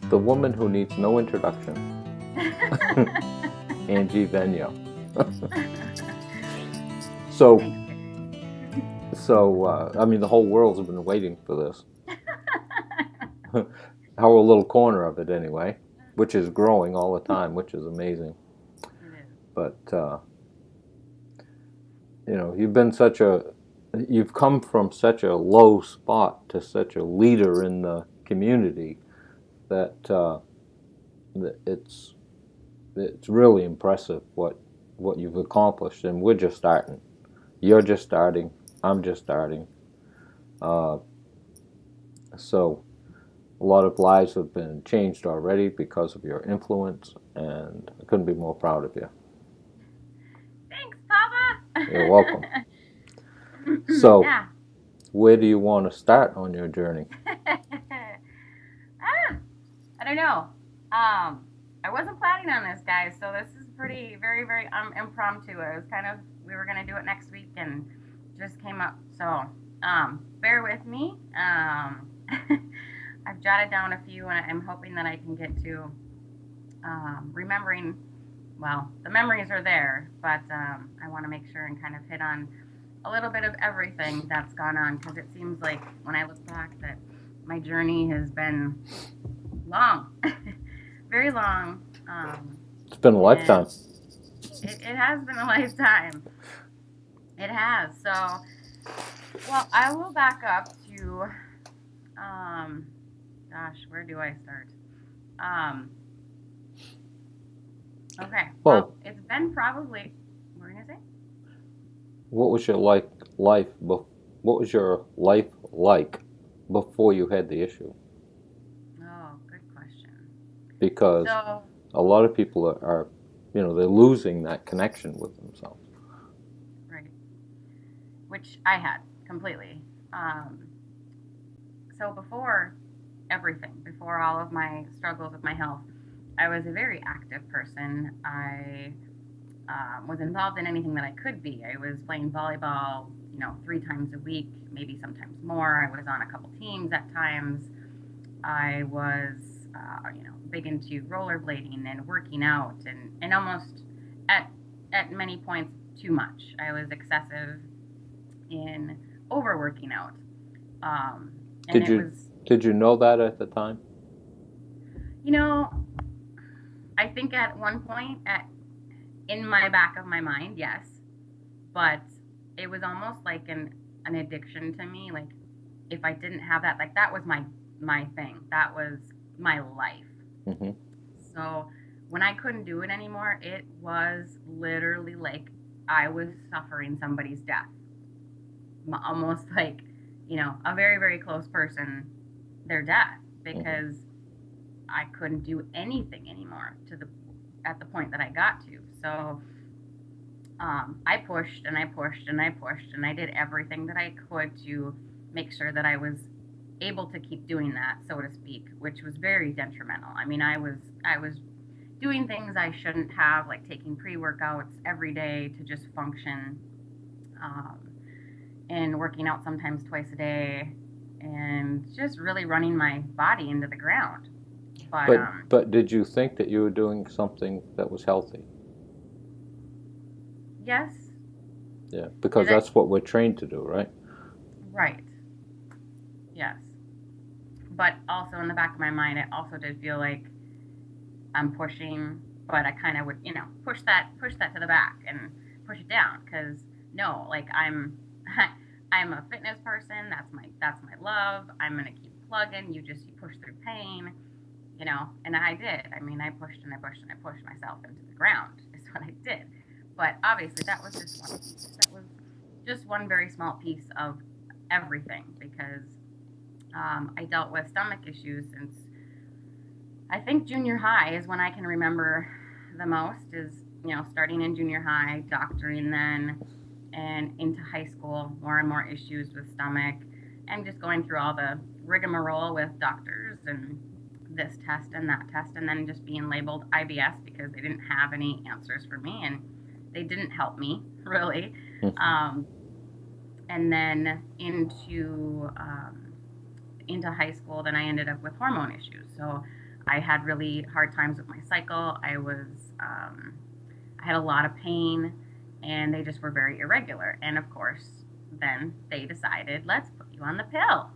The woman who needs no introduction. Angie Vanyo. So, I mean, the whole world's been waiting for this. Our little corner of it, anyway, which is growing all the time, which is amazing. But, you know, you've come from such a low spot to such a leader in the community that it's really impressive what you've accomplished, and we're just starting. You're just starting. I'm just starting. So a lot of lives have been changed already because of your influence, and I couldn't be more proud of you. Thanks, Papa. You're welcome. So, yeah. Where do you want to start on your journey? I don't know. I wasn't planning on this, guys, so this is very, very impromptu. It was we were going to do it next week and just came up. So, bear with me. I've jotted down a few, and I'm hoping that I can get to remembering. Well, the memories are there, but I want to make sure and kind of hit on a little bit of everything that's gone on, because it seems like when I look back that my journey has been long, very long. It's been a lifetime. It has been a lifetime. It has. So, well, I will back up to, gosh, where do I start? Okay. Well, it's been probably, what were you going to say? What was your life like before you had the issue? Oh, good question. Because a lot of people are, you know, they're losing that connection with themselves. Right. Which I had completely. So before everything, before all of my struggles with my health, I was a very active person. I was involved in anything that I could be. I was playing volleyball, 3 times a week, maybe sometimes more. I was on a couple teams at times. I was, big into rollerblading and working out, and almost at many points too much. I was excessive in overworking out. Did you know that at the time? I think at one point in my back of my mind, yes, but it was almost like an addiction to me. Like, if I didn't have that, like, that was my thing. That was my life. Mm-hmm. So when I couldn't do it anymore, it was literally like I was suffering somebody's death. Almost like, a very, very close person, their death, because I couldn't do anything anymore at the point that I got to. So I pushed and I pushed and I pushed, and I did everything that I could to make sure that I was able to keep doing that, so to speak, which was very detrimental. I mean, I was doing things I shouldn't have, like taking pre-workouts every day to just function, and working out sometimes twice a day, and just really running my body into the ground. But did you think that you were doing something that was healthy? Yes. Yeah, because that's what we're trained to do, right? Right. Yes. But also in the back of my mind, it also did feel like I'm pushing, but I kind of would, push that to the back and push it down, because no, like I'm a fitness person. That's my love. I'm gonna keep plugging. You push through pain, and I did. I mean, I pushed and I pushed and I pushed myself into the ground is what I did. But obviously that was just one piece. That was just one very small piece of everything, because I dealt with stomach issues since I think junior high is when I can remember the most, is, starting in junior high, doctoring then, and into high school, more and more issues with stomach, and just going through all the rigmarole with doctors and this test and that test, and then just being labeled IBS because they didn't have any answers for me, and they didn't help me, really. And then into high school, then I ended up with hormone issues. So I had really hard times with my cycle. I had a lot of pain, and they just were very irregular. And of course, then they decided, let's put you on the pill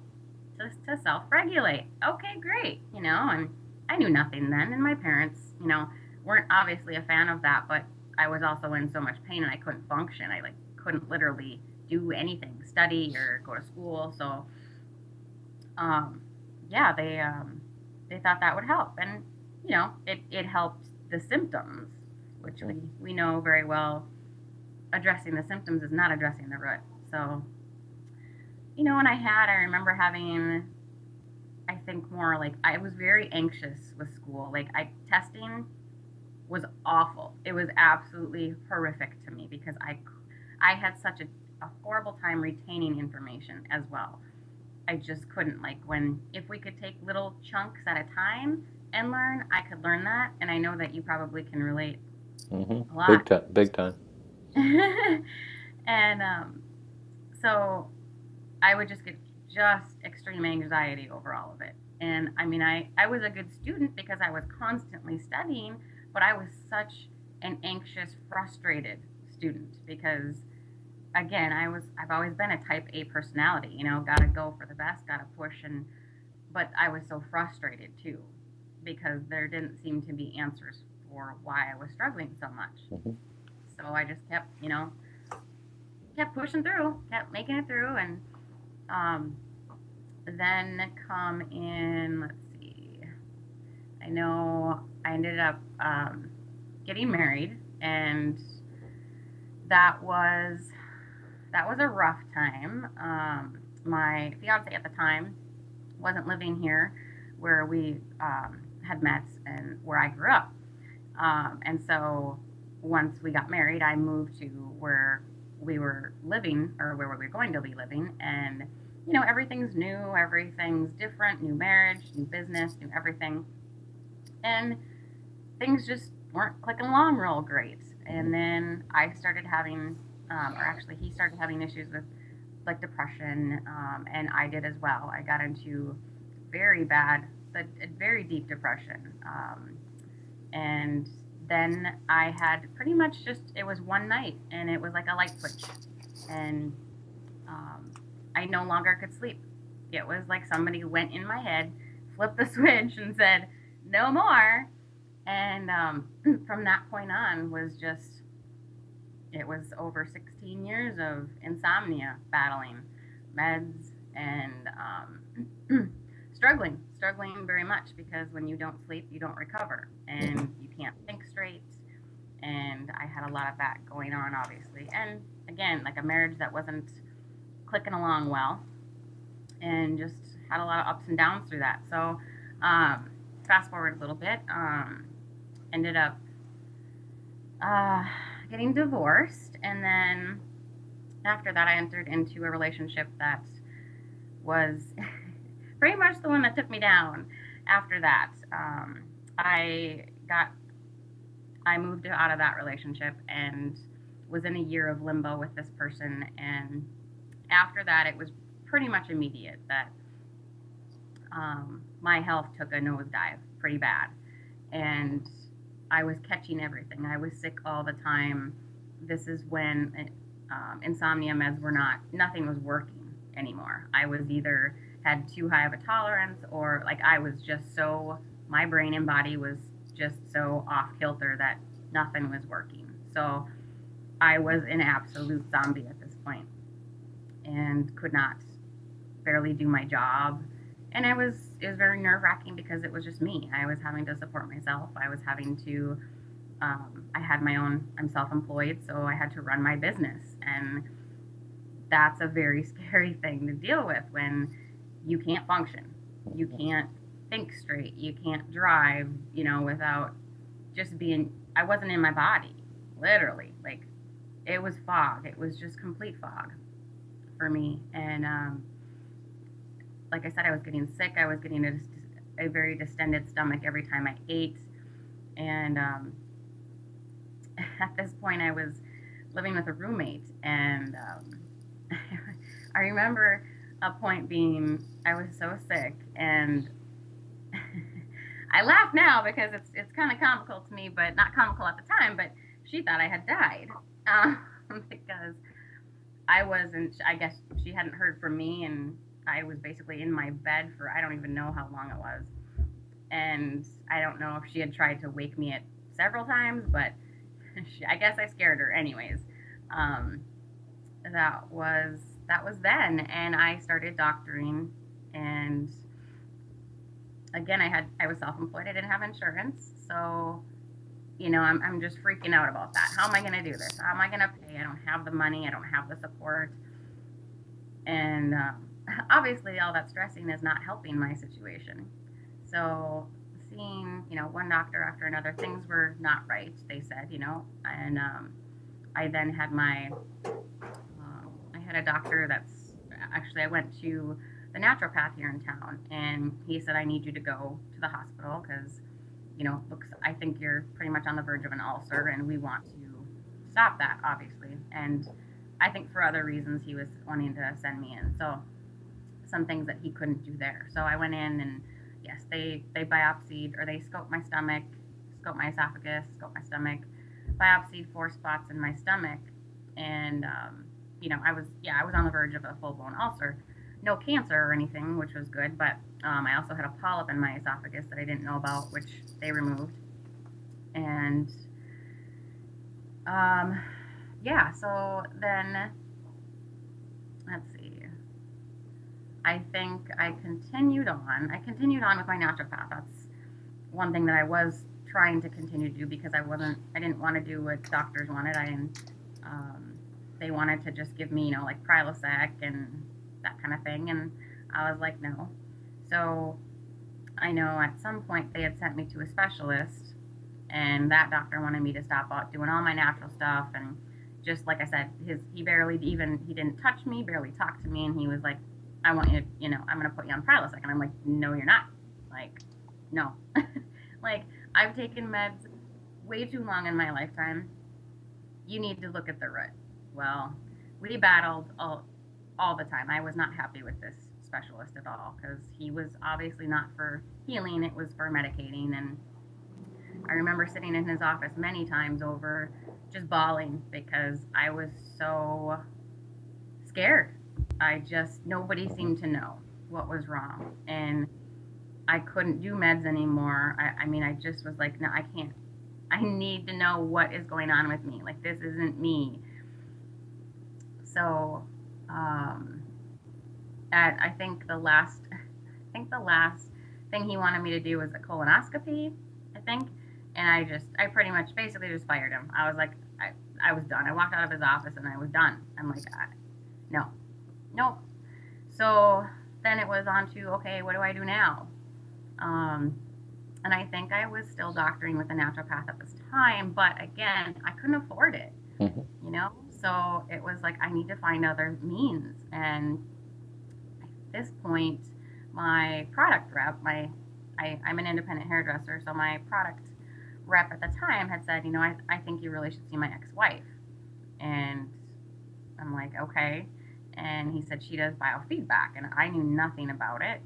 to self-regulate. Okay, great. And I knew nothing then, and my parents, weren't obviously a fan of that, but I was also in so much pain and I couldn't function. I couldn't literally do anything, study or go to school. So, yeah, they thought that would help, and it helped the symptoms, which we know very well. Addressing the symptoms is not addressing the root. So, when I remember having, I think more like I was very anxious with school. Testing was awful. It was absolutely horrific to me because I had such a horrible time retaining information as well. I just couldn't, if we could take little chunks at a time and learn, I could learn that. And I know that you probably can relate a lot. Big time. And so I would just get extreme anxiety over all of it. And I mean, I was a good student because I was constantly studying, but I was such an anxious, frustrated student because, again, I've always been a type A personality, gotta go for the best, gotta push, but I was so frustrated too because there didn't seem to be answers for why I was struggling so much. So I just kept pushing through, kept making it through, and then come in, let's see, I know I ended up getting married, and that was a rough time. My fiance at the time wasn't living here where we had met and where I grew up. And so once we got married, I moved to where we were living, or where we were going to be living, and everything's new, everything's different, new marriage, new business, new everything, and things just weren't clicking along real great. And then I started having, or actually he started having issues with depression, and I did as well. I got into very deep depression, and then I had pretty much it was one night, and it was like a light switch, and I no longer could sleep. It was like somebody went in my head, flipped the switch, and said, no more. And from that point on it was over 16 years of insomnia, battling meds, and struggling very much, because when you don't sleep, you don't recover, and you can't think straight. And I had a lot of that going on, obviously. And again, a marriage that wasn't clicking along well, and just had a lot of ups and downs through that. So fast forward a little bit, ended up getting divorced, and then after that I entered into a relationship that was pretty much the one that took me down. After that, I moved out of that relationship and was in a year of limbo with this person, and after that it was pretty much immediate that my health took a nosedive pretty bad, and I was catching everything. I was sick all the time. This is when insomnia meds nothing was working anymore. I was either had too high of a tolerance, or I was just my brain and body was just so off kilter that nothing was working. So I was an absolute zombie at this point, and could not barely do my job. And it was very nerve-wracking because it was just me. I was having to support myself. I was having to, I had my own, I'm self-employed, so I had to run my business. And that's a very scary thing to deal with when you can't function. You can't think straight. You can't drive, without just I wasn't in my body, literally. It was fog. It was just complete fog for me. And like I said, I was getting sick. I was getting a very distended stomach every time I ate. And at this point, I was living with a roommate. And I remember a point being, I was so sick. And I laugh now because it's kind of comical to me, but not comical at the time. But she thought I had died because I wasn't. I guess she hadn't heard from me, and I was basically in my bed for I don't even know how long it was, and I don't know if she had tried to wake me at several times, but I guess I scared her anyways. Um, that was then, and I started doctoring, and again I was self-employed. I didn't have insurance, so I'm just freaking out about that. How am I going to do this? How am I going to pay? I don't have the money. I don't have the support, and obviously all that stressing is not helping my situation. So seeing one doctor after another, things were not right, they said, and I then had I had a doctor that's actually, I went to the naturopath here in town, and he said, I need you to go to the hospital because, looks, I think you're pretty much on the verge of an ulcer, and we want to stop that, obviously. And I think for other reasons, he was wanting to send me in. So some things that he couldn't do there. So I went in, and yes, they biopsied, or they scoped my stomach, scoped my esophagus, scoped my stomach, biopsied 4 spots in my stomach, and I was on the verge of a full-blown ulcer. No cancer or anything, which was good, but I also had a polyp in my esophagus that I didn't know about, which they removed. And so then, let's see. I think I continued on. With my naturopath. That's one thing that I was trying to continue to do because I didn't want to do what doctors wanted. They wanted to just give me, like Prilosec and that kind of thing. And I was like, no. So I know at some point they had sent me to a specialist, and that doctor wanted me to stop out doing all my natural stuff. And just like I said, he didn't touch me, barely talked to me. And he was like, I want you to, I'm going to put you on Prilosec. And I'm like, no, you're not. Like, no. Like, I've taken meds way too long in my lifetime. You need to look at the root. Well, we battled all the time. I was not happy with this specialist at all because he was obviously not for healing. It was for medicating. And I remember sitting in his office many times over just bawling because I was so scared. Nobody seemed to know what was wrong. And I couldn't do meds anymore. I just was like, no, I can't. I need to know what is going on with me. Like, this isn't me. So, I think the last thing he wanted me to do was a colonoscopy, I think. And I pretty much basically just fired him. I was like, I was done. I walked out of his office and I was done. I'm like, no, nope. So then it was on to, okay, what do I do now? And I think I was still doctoring with a naturopath at this time, but again, I couldn't afford it, So it was like, I need to find other means. And at this point, my product rep, I'm an independent hairdresser, so my product rep at the time had said, I think you really should see my ex-wife. And I'm like, okay. And he said she does biofeedback, and I knew nothing about it.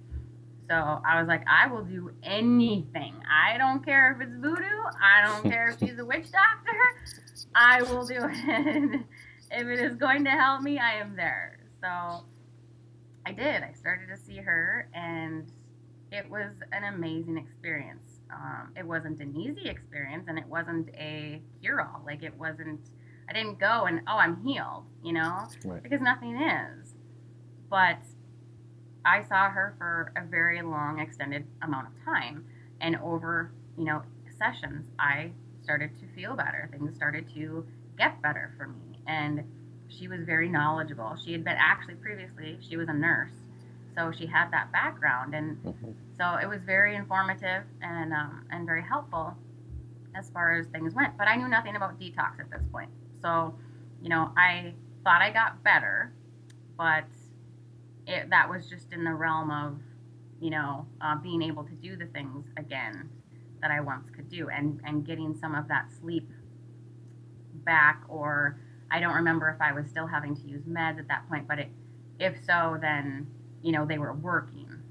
So I was like, I will do anything. I don't care if it's voodoo. I don't care if she's a witch doctor. I will do it. If it is going to help me, I am there. So I did. I started to see her, and it was an amazing experience. It wasn't an easy experience, and it wasn't a cure-all. Like, I didn't go and, I'm healed, Right. Because nothing is. But I saw her for a very long, extended amount of time. And over, sessions, I started to feel better. Things started to get better for me. And she was very knowledgeable. She had been, actually previously, she was a nurse. So she had that background. And so it was very informative and very helpful as far as things went. But I knew nothing about detox at this point. So, I thought I got better, but that was just in the realm of, being able to do the things again that I once could do, and getting some of that sleep back. Or I don't remember if I was still having to use meds at that point, but if so, then, they were working.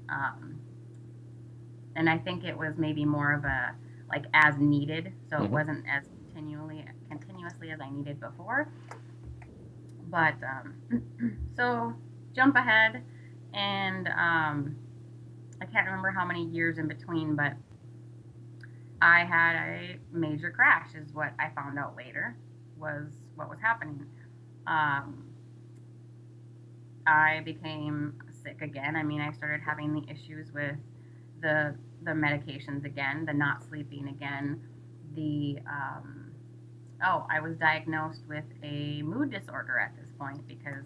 And I think it was maybe more of a, like, as needed. So it Mhm. wasn't as continuously as I needed before. But, so jump ahead, and I can't remember how many years in between, but I had a major crash, is what I found out later was what was happening. Um, I became sick again. I mean, I started having the issues with the the medications again, the not sleeping again, the I was diagnosed with a mood disorder at this point because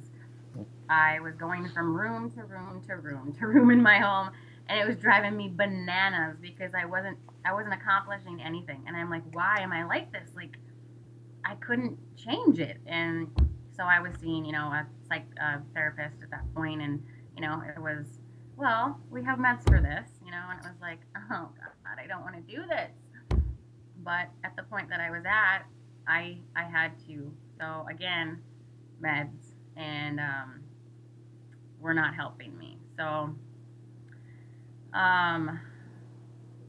I was going from room to room to room to room in my home, and it was driving me bananas because I wasn't accomplishing anything, and I'm like, why am I like this? Like, I couldn't change it. And so I was seeing, a therapist at that point, and it was, well, we have meds for this, and it was like, oh God, I don't want to do this. But at the point that I was at, I had to. So again, meds, and were not helping me. So um,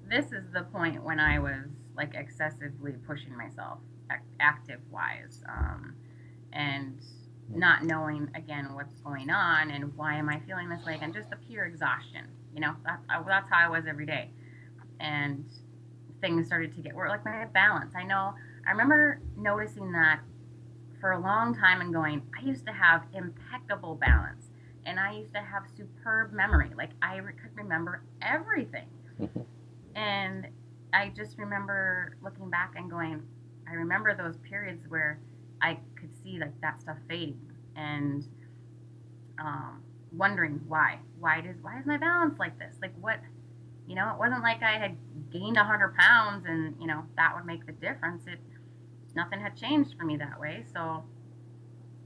this is the point when I was like excessively pushing myself, active wise, and not knowing again what's going on and why am I feeling this way, and just the pure exhaustion. That's how I was every day, and things started to get worse. Like my balance, I remember noticing that for a long time and going, I used to have impeccable balance, and I used to have superb memory. Like could remember everything. Mhm. And I just remember looking back and going, I remember those periods where I could see like that stuff fading, and wondering why. Why is my balance like this? Like what? It wasn't like I had gained 100 pounds, and that would make the difference. Nothing had changed for me that way. So,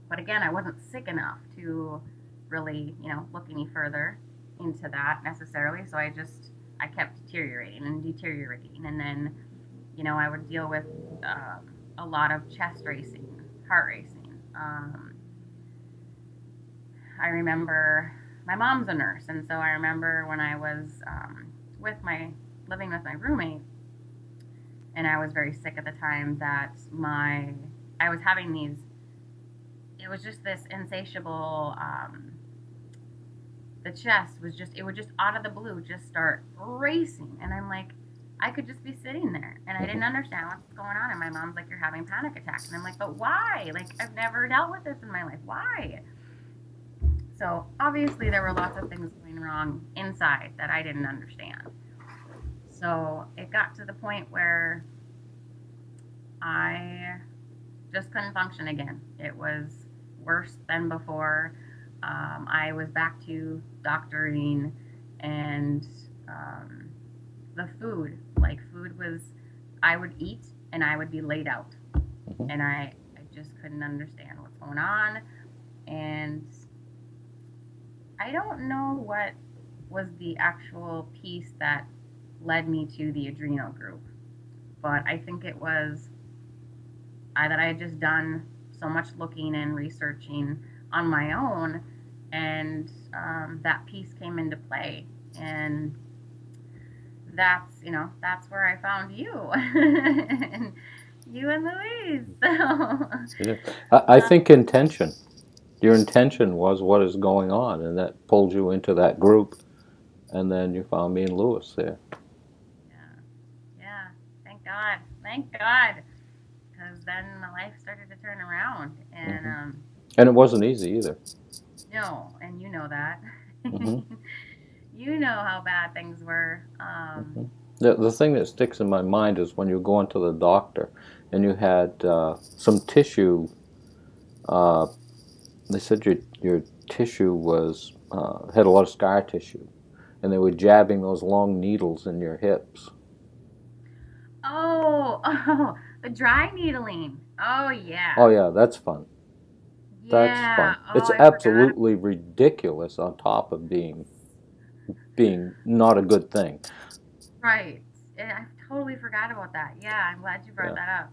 but again, I wasn't sick enough to really look any further into that necessarily. So I kept deteriorating and deteriorating, and then I would deal with a lot of chest racing, heart racing. I remember my mom's a nurse, and so I remember when I was living with my roommate, and I was very sick at the time, that I was having these. It was just this insatiable. The chest it would just out of the blue just start racing, and I'm like, I could just be sitting there, and I didn't understand what's going on. And my mom's like, you're having panic attacks, and I'm like, but why? Like, I've never dealt with this in my life. Why? So obviously there were lots of things going wrong inside that I didn't understand. So it got to the point where I just couldn't function again. It was worse than before. I was back to doctoring, and the food was, I would eat and I would be laid out, Mhm. and I just couldn't understand what's going on. And I don't know what was the actual piece that led me to the adrenal group, but I think it was that I had just done so much looking and researching on my own, and that piece came into play, and that's where I found you, and you and Louise. So, Yeah. I think intention. Your intention was what is going on, and that pulled you into that group, and then you found me and Lewis there. yeah, yeah. Thank God, because then my life started to turn around, and Hmm. And it wasn't easy either. no, and you know that. Hmm. You know how bad things were. Hmm. The thing that sticks in my mind is when you go into the doctor and you had some tissue. Uh, they said your tissue was had a lot of scar tissue, and they were jabbing those long needles in your hips. Oh, the dry needling. Oh yeah, Oh yeah, that's fun. That's yeah. fun. Oh, It's I forgot. absolutely ridiculous on top of being not a good thing. Right. I totally forgot about that. Yeah, I'm glad you brought Yeah. that up,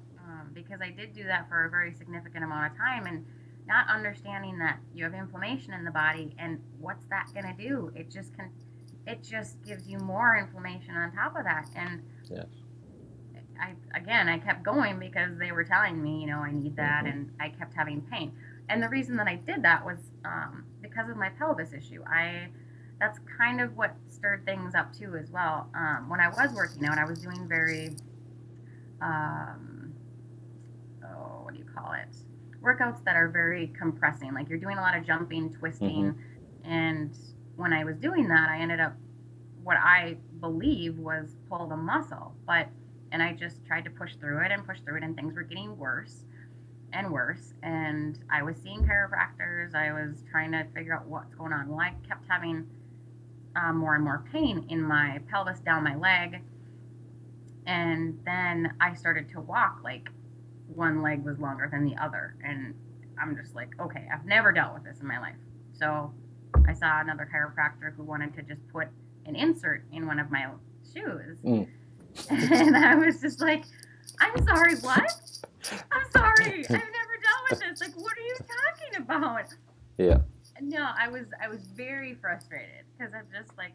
because I did do that for a very significant amount of time, and not understanding that you have inflammation in the body, and what's that going to do? It just can. it just gives you more inflammation on top of that. And Yes. I kept going because they were telling me, you know, I need that, and I kept having pain. And the reason that I did that was because of my pelvis issue. That's kind of what stirred things up too as well. When I was working out, I was doing very, what do you call it? Workouts that are very compressing. Like you're doing a lot of jumping, twisting, and when I was doing that, I ended up what I believe was pull the muscle, and I just tried to push through it, and things were getting worse and worse. And I was seeing chiropractors. I was trying to figure out what's going on. Well, I kept having more and more pain in my pelvis down my leg. And then I started to walk like one leg was longer than the other. And I'm just like, okay, I've never dealt with this in my life. So I saw another chiropractor who wanted to just put an insert in one of my shoes. And I was just like, I'm sorry, what? I'm sorry. I've never dealt with this. Like, what are you talking about? Yeah. No, I was very frustrated because I'm just like,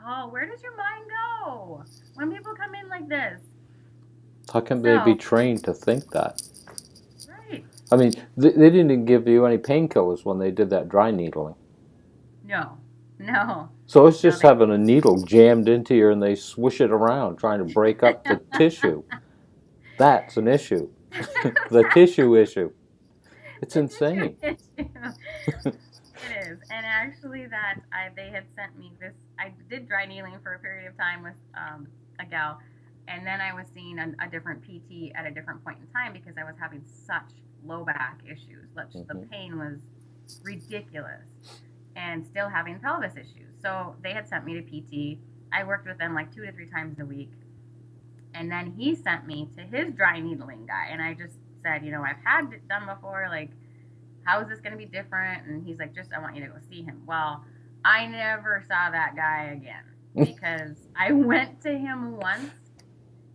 oh, where does your mind go when people come in like this? How can they be trained to think that? Right. I mean, they didn't give you any painkillers when they did that dry needling. No. So it's just having a needle jammed into you and they swish it around trying to break up the tissue. That's an issue. The tissue issue. It's insane. It is. And actually they had sent me this, I did dry needling for a period of time with a gal, and then I was seeing a different PT at a different point in time because I was having such low back issues. The pain was ridiculous, and still having pelvis issues. So they had sent me to PT. I worked with them like 2 to 3 times a week. And then he sent me to his dry needling guy. And I just said, you know, I've had it done before. Like, how is this going to be different? And he's like, I want you to go see him. Well, I never saw that guy again because I went to him once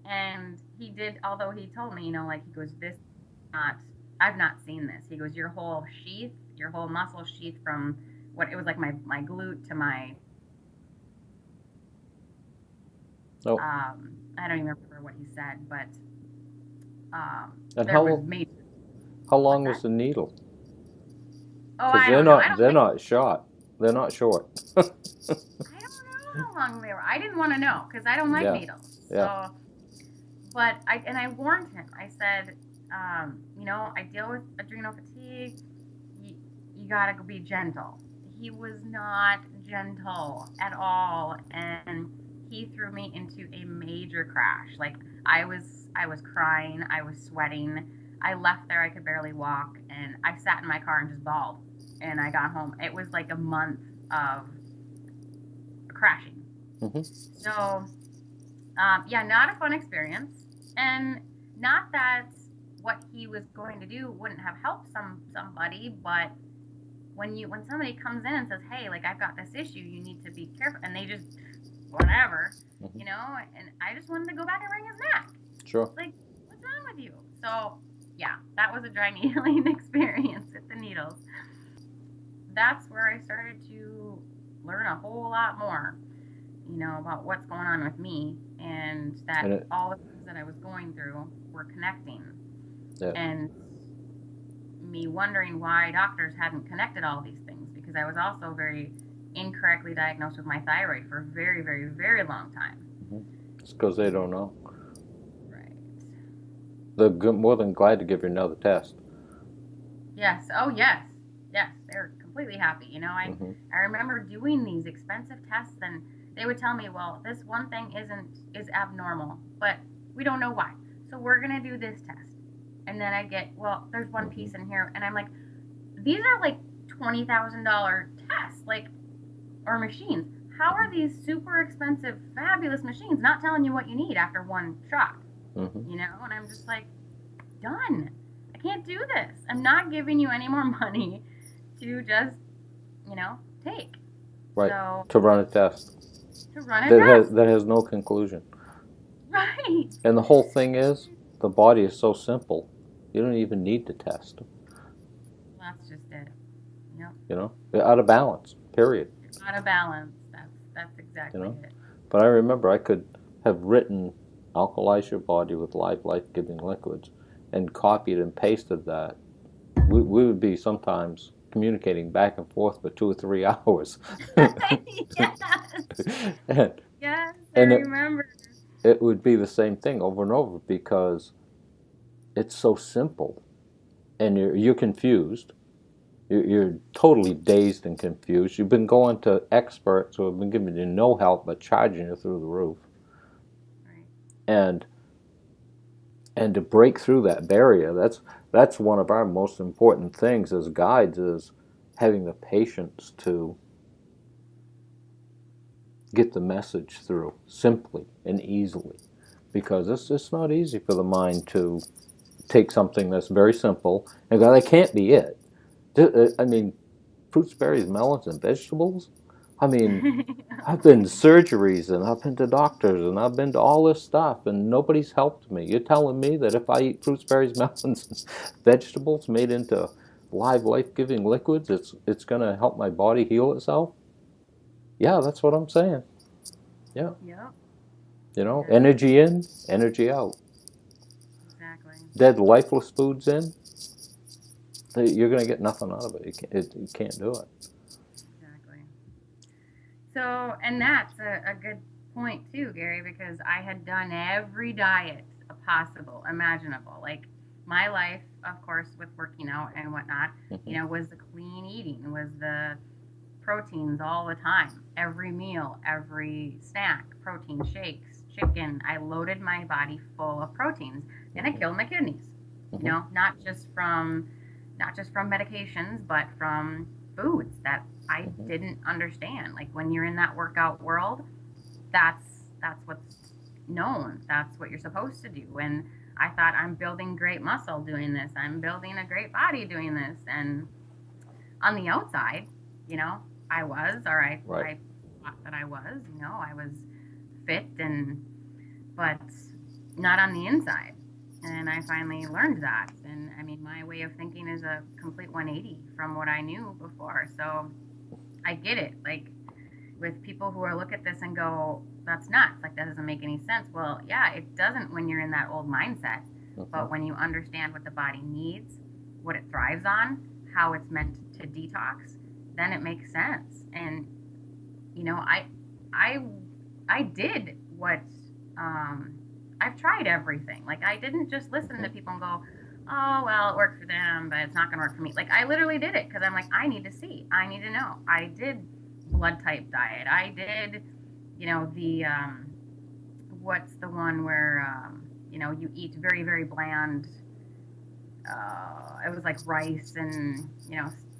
and he did, although he told me, you know, like, he goes, I've not seen this. He goes, your whole muscle sheath from what it was like my glute to my I don't even remember what he said, but and how long was the needle? Oh, they're not short. They're not short. I don't know how long they were. I didn't want to know because I don't like needles. Yeah. So, but I warned him. I said, you know, I deal with adrenal fatigue. You gotta be gentle. He was not gentle at all, and he threw me into a major crash. Like I was crying, I was sweating. I left there, I could barely walk, and I sat in my car and just bawled. And I got home. It was like a month of crashing. So, not a fun experience, and not that what he was going to do wouldn't have helped somebody, but when somebody comes in and says, hey, like, I've got this issue, you need to be careful, and they just whatever, you know, and I just wanted to go back and wring his neck. Sure. Like, what's wrong with you? So, yeah, that was a dry needling experience with the needles. That's where I started to learn a whole lot more, you know, about what's going on with me, and that all the things that I was going through were connecting. Yeah. And me wondering why doctors hadn't connected all these things, because I was also very incorrectly diagnosed with my thyroid for a very, very, very long time. It's because they don't know. Right. They're more than glad to give you another test. Yes. Oh, yes. Yes. They're completely happy. You know, I remember doing these expensive tests, and they would tell me, well, this one thing is abnormal, but we don't know why. So we're going to do this test. And then I get, well, there's one piece in here, and I'm like, these are like $20,000 tests, like, or machines. How are these super expensive, fabulous machines not telling you what you need after one shot? You know, and I'm just like, done. I can't do this. I'm not giving you any more money to just, you know, take. Right. So, to run a test. To run a test. That has no conclusion. Right. And the whole thing is, the body is so simple, you don't even need to test. That's just it. Yep. You know, they're out of balance, period. Out of balance. That's you exactly know. it. But I remember I could have written alkalize your body with live life-giving liquids and copied and pasted that. We would be sometimes communicating back and forth for 2 or 3 hours. Yes. and Yes, I and remember. it would be the same thing over and over because it's so simple and you're confused. You're totally dazed and confused. You've been going to experts who have been giving you no help but charging you through the roof. Right. And to break through that barrier, that's one of our most important things as guides, is having the patience to get the message through simply and easily, because it's not easy for the mind to take something that's very simple and go, that can't be it. I mean, fruits, berries, melons, and vegetables. I mean, I've been to surgeries and I've been to doctors and I've been to all this stuff and nobody's helped me. You're telling me that if I eat fruits, berries, melons, and vegetables made into live, life-giving liquids, it's going to help my body heal itself? Yeah, that's what I'm saying. Yeah. Yep. You know, Yeah, energy in, energy out. exactly. Dead, lifeless foods in, you're going to get nothing out of it. You can't do it. Exactly. So, and that's a good point too, Gary, because I had done every diet possible, imaginable. Like my life, of course, with working out and whatnot, Mm-hmm. was the clean eating, was the proteins all the time, every meal, every snack, protein shakes, chicken. I loaded my body full of proteins, and I Mm-hmm. killed my kidneys. Mm-hmm. Not just from medications, but from foods that I Mm-hmm. didn't understand. Like when you're in that workout world, that's what's known. That's what you're supposed to do. And I thought I'm building great muscle doing this. I'm building a great body doing this. And on the outside, you know, I was, or Right. I thought that I was, I was fit but not on the inside. And I finally learned that. And I mean, my way of thinking is a complete 180 from what I knew before. So I get it. Like with people who are look at this and go, that's nuts. Like that doesn't make any sense. Well, yeah, it doesn't when you're in that old mindset. Mm-hmm. But when you understand what the body needs, what it thrives on, how it's meant to detox, then it makes sense. And I I did what I've tried everything. Like I didn't just listen to people and go, oh well, it worked for them, but it's not going to work for me. Like I literally did it because I'm like, I need to see, I need to know. I did blood type diet. I did, the what's the one where you eat very very bland. It was like rice and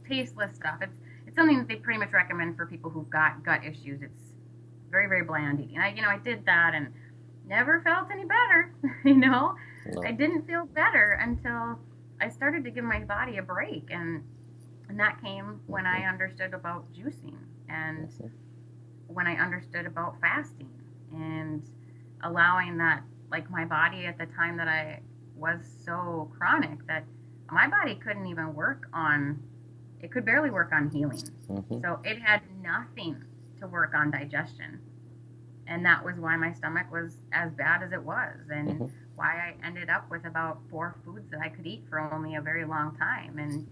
tasteless stuff. It's something that they pretty much recommend for people who've got gut issues. It's very very bland eating. I did that and never felt any better. No. I didn't feel better until I started to give my body a break, and that came when I understood about juicing and when I understood about fasting and allowing that, like my body at the time that I was so chronic that my body couldn't even work on, it could barely work on healing. Mm-hmm. So it had nothing to work on digestion. And that was why my stomach was as bad as it was, and why I ended up with about 4 foods that I could eat for only a very long time. And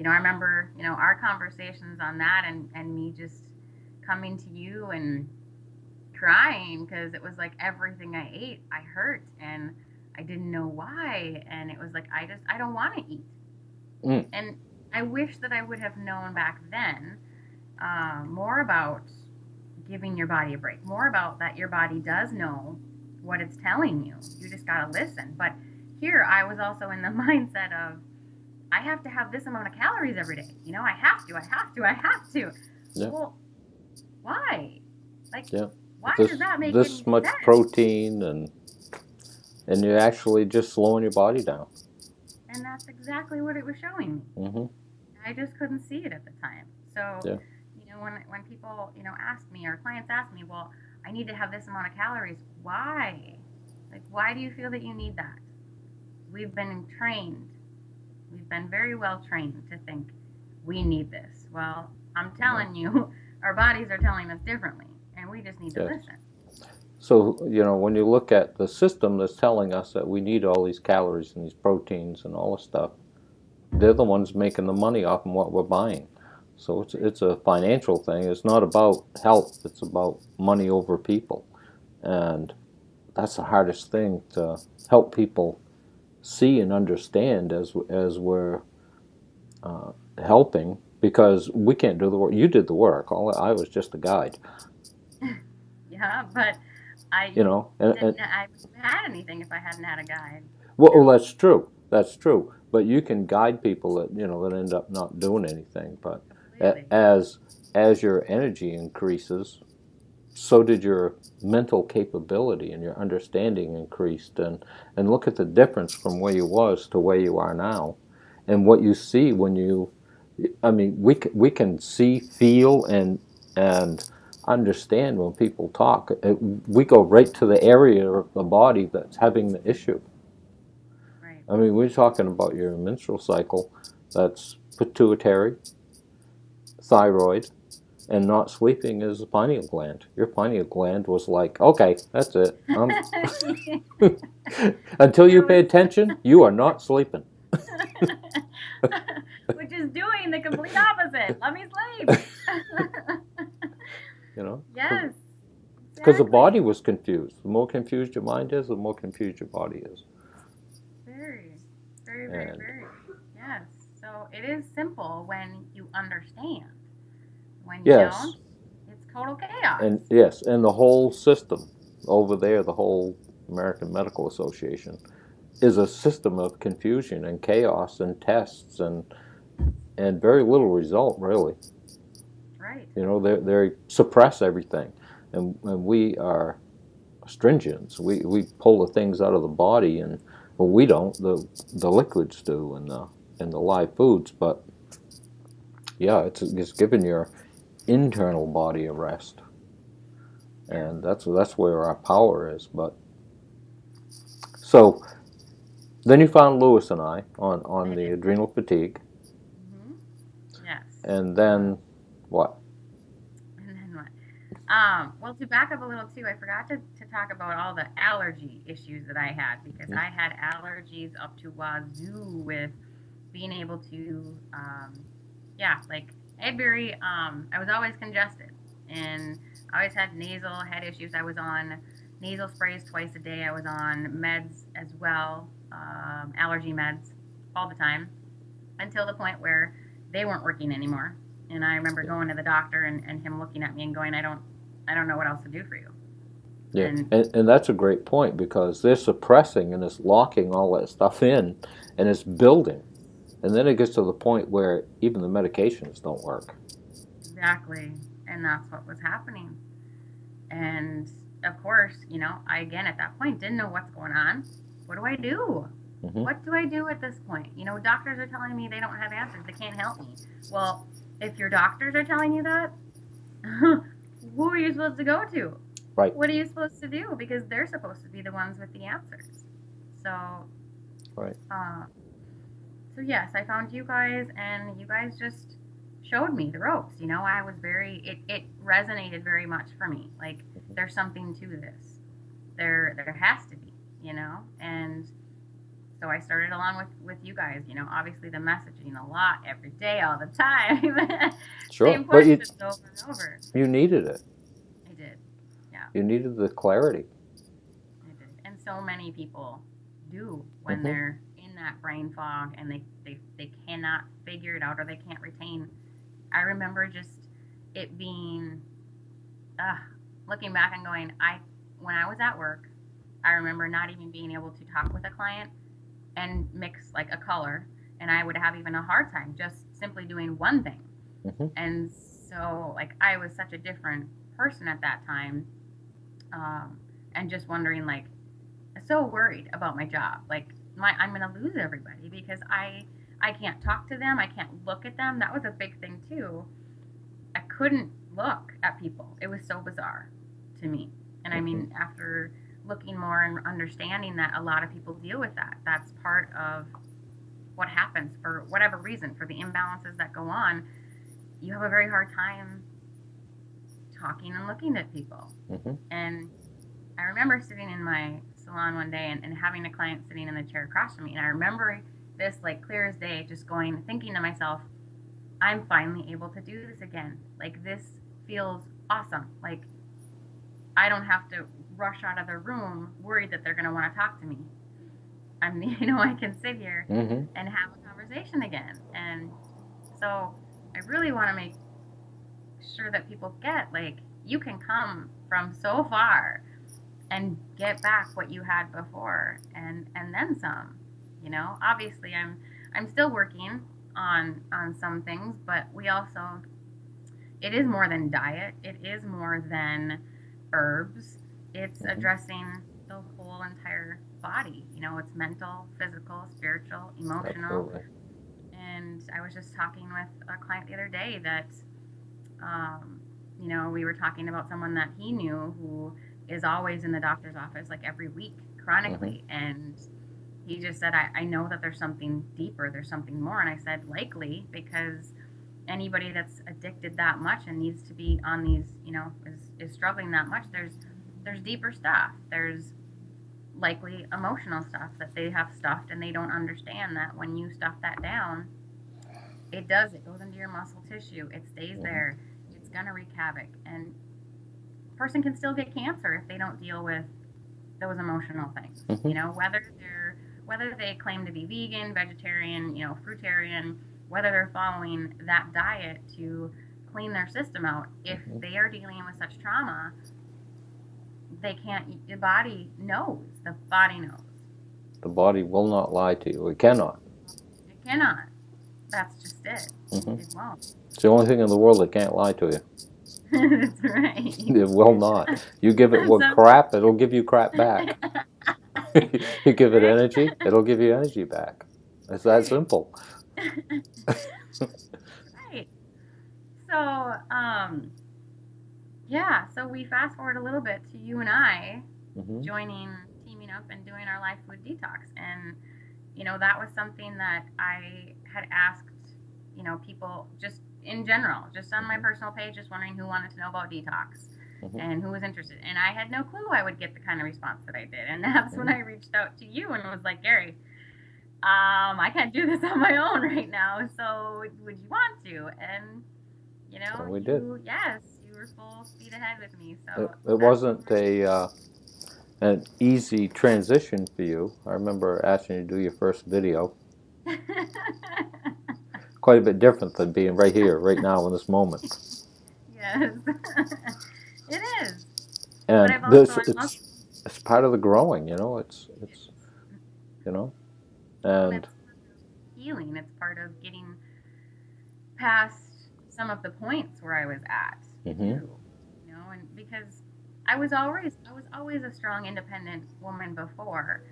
I remember our conversations on that, and me just coming to you and crying because it was like everything I ate I hurt, and I didn't know why, and it was like I don't want to eat. And I wish that I would have known back then more about giving your body a break, more about that your body does know what it's telling you. You just got to listen. But here I was also in the mindset of I have to have this amount of calories every day. I have to. Yeah. Well, why? Like, Yeah. why does that make this any much sense? protein and you're actually just slowing your body down. And that's exactly what it was showing me. Mm-hmm. I just couldn't see it at the time. So, yeah. When people, ask me or clients ask me, well, I need to have this amount of calories. Why? Like, why do you feel that you need that? We've been trained. We've been very well trained to think we need this. Well, I'm telling you, our bodies are telling us differently. and we just need to Yes. listen. So, when you look at the system that's telling us that we need all these calories and these proteins and all this stuff, they're the ones making the money off of what we're buying. So it's a financial thing. It's not about health. It's about money over people. And that's the hardest thing to help people see and understand as we're helping, because we can't do the work. You did the work. I was just a guide. Yeah, but I And I wouldn't have had anything if I hadn't had a guide. well, that's true. That's true. But you can guide people that end up not doing anything. But Completely. as your energy increases, so did your mental capability and your understanding increased. And look at the difference from where you was to where you are now, and what you see when you. I mean, we can see, feel, and understand when people talk. We go right to the area of the body that's having the issue. Right. I mean, we're talking about your menstrual cycle. That's pituitary, thyroid, and not sleeping is the pineal gland. Your pineal gland was like, okay, that's it. Until you pay attention, you are not sleeping. Which is doing the complete opposite. Let me sleep. Yes. Because the Exactly. body was confused. The more confused your mind is, the more confused your body is. Very, very, very, very. Yes. So it is simple when you understand. When you don't, it's total chaos. And yes, and the whole system over there, the whole American Medical Association, is a system of confusion and chaos and tests and very little result, really. Right. They suppress everything, and we are stringents. We pull the things out of the body, and well, we don't. The liquids do, and the live foods. But yeah, it's giving your internal body a rest, and that's where our power is. But so then you found Lewis and I on the adrenal fatigue. Mm-hmm. Yes. And then what? And then what? Well, to back up a little too, I forgot to talk about all the allergy issues that I had, because I had allergies up to wazoo with being able to, like I had I was always congested, and I always had nasal head issues. I was on nasal sprays twice a day. I was on meds as well, allergy meds all the time, until the point where they weren't working anymore. And I remember going to the doctor and him looking at me and going, I don't know what else to do for you. Yeah, and that's a great point, because they're suppressing and it's locking all that stuff in, and it's building. And then it gets to the point where even the medications don't work. Exactly. And that's what was happening. And of course, I again at that point didn't know what's going on. What do I do? Mm-hmm. What do I do at this point? Doctors are telling me they don't have answers. They can't help me. Well, if your doctors are telling you that, who are you supposed to go to? Right. What are you supposed to do? Because they're supposed to be the ones with the answers. So, right. So yes, I found you guys, and you guys just showed me the ropes. I was it resonated very much for me. Like, there's something to this. There has to be, and so I started along with you guys. Obviously the messaging a lot every day, all the time. Sure, same questions over and over. You needed it. I did, yeah. You needed the clarity. I did, and so many people do when they're in that brain fog and they cannot figure it out, or they can't retain. I remember just it being, looking back and going, when I was at work, I remember not even being able to talk with a client and mix like a color, and I would have even a hard time just simply doing one thing. Mm-hmm. And so like I was such a different person at that time, and just wondering, like, so worried about my job, like I'm gonna lose everybody because I can't talk to them, I can't look at them. That was a big thing too. I couldn't look at people. It was so bizarre to me. And I mean, after looking more and understanding that a lot of people deal with that, that's part of what happens for whatever reason, for the imbalances that go on. You have a very hard time talking and looking at people. Mm-hmm. And I remember sitting in my salon one day and having a client sitting in the chair across from me. And I remember this like clear as day, just thinking to myself, I'm finally able to do this again. Like, this feels awesome. Like, I don't have to rush out of the room worried that they're going to want to talk to me. I can sit here Mm-hmm. and have a conversation again. And so I really want to make sure that people get, like, you can come from so far and get back what you had before and then some. Obviously I'm still working on some things, but it is more than diet. It is more than herbs. It's Mm-hmm. addressing the whole entire body. It's mental, physical, spiritual, emotional. Absolutely. And I was just talking with a client the other day that, we were talking about someone that he knew who is always in the doctor's office, like every week, chronically. Mm-hmm. And he just said, I know that there's something deeper, there's something more. And I said, likely, because anybody that's addicted that much and needs to be on these, is struggling that much, there's deeper stuff. There's likely emotional stuff that they have stuffed, and they don't understand that when you stuff that down, it goes into your muscle tissue. It stays Mm-hmm. there. It's going to wreak havoc. And a person can still get cancer if they don't deal with those emotional things. Mm-hmm. Whether they claim to be vegan, vegetarian, fruitarian, whether they're following that diet to clean their system out, if Mm-hmm. they are dealing with such trauma, they can't. The body knows. The body knows. The body will not lie to you. It cannot. It cannot. That's just it. Mm-hmm. It won't. It's the only thing in the world that can't lie to you. That's right. It will not. You give it crap, it'll give you crap back. You give it energy, it'll give you energy back. It's that simple. Right. So, so we fast forward a little bit to you and I Mm-hmm. teaming up and doing our live food detox. And, that was something that I had asked, people just in general, just on my personal page, just wondering who wanted to know about detox. Mm-hmm. And who was interested. And I had no clue I would get the kind of response that I did. And that's when I reached out to you and was like, Gary, I can't do this on my own right now. So would you want to? And, so we did. Yes, you were full speed ahead with me. So it wasn't an easy transition for you. I remember asking you to do your first video. Quite a bit different than being right here, right now, in this moment. Yes, it is. And it's part of the growing, it's and it's healing. It's part of getting past some of the points where I was at, mm-hmm. too. And because I was always a strong, independent woman before,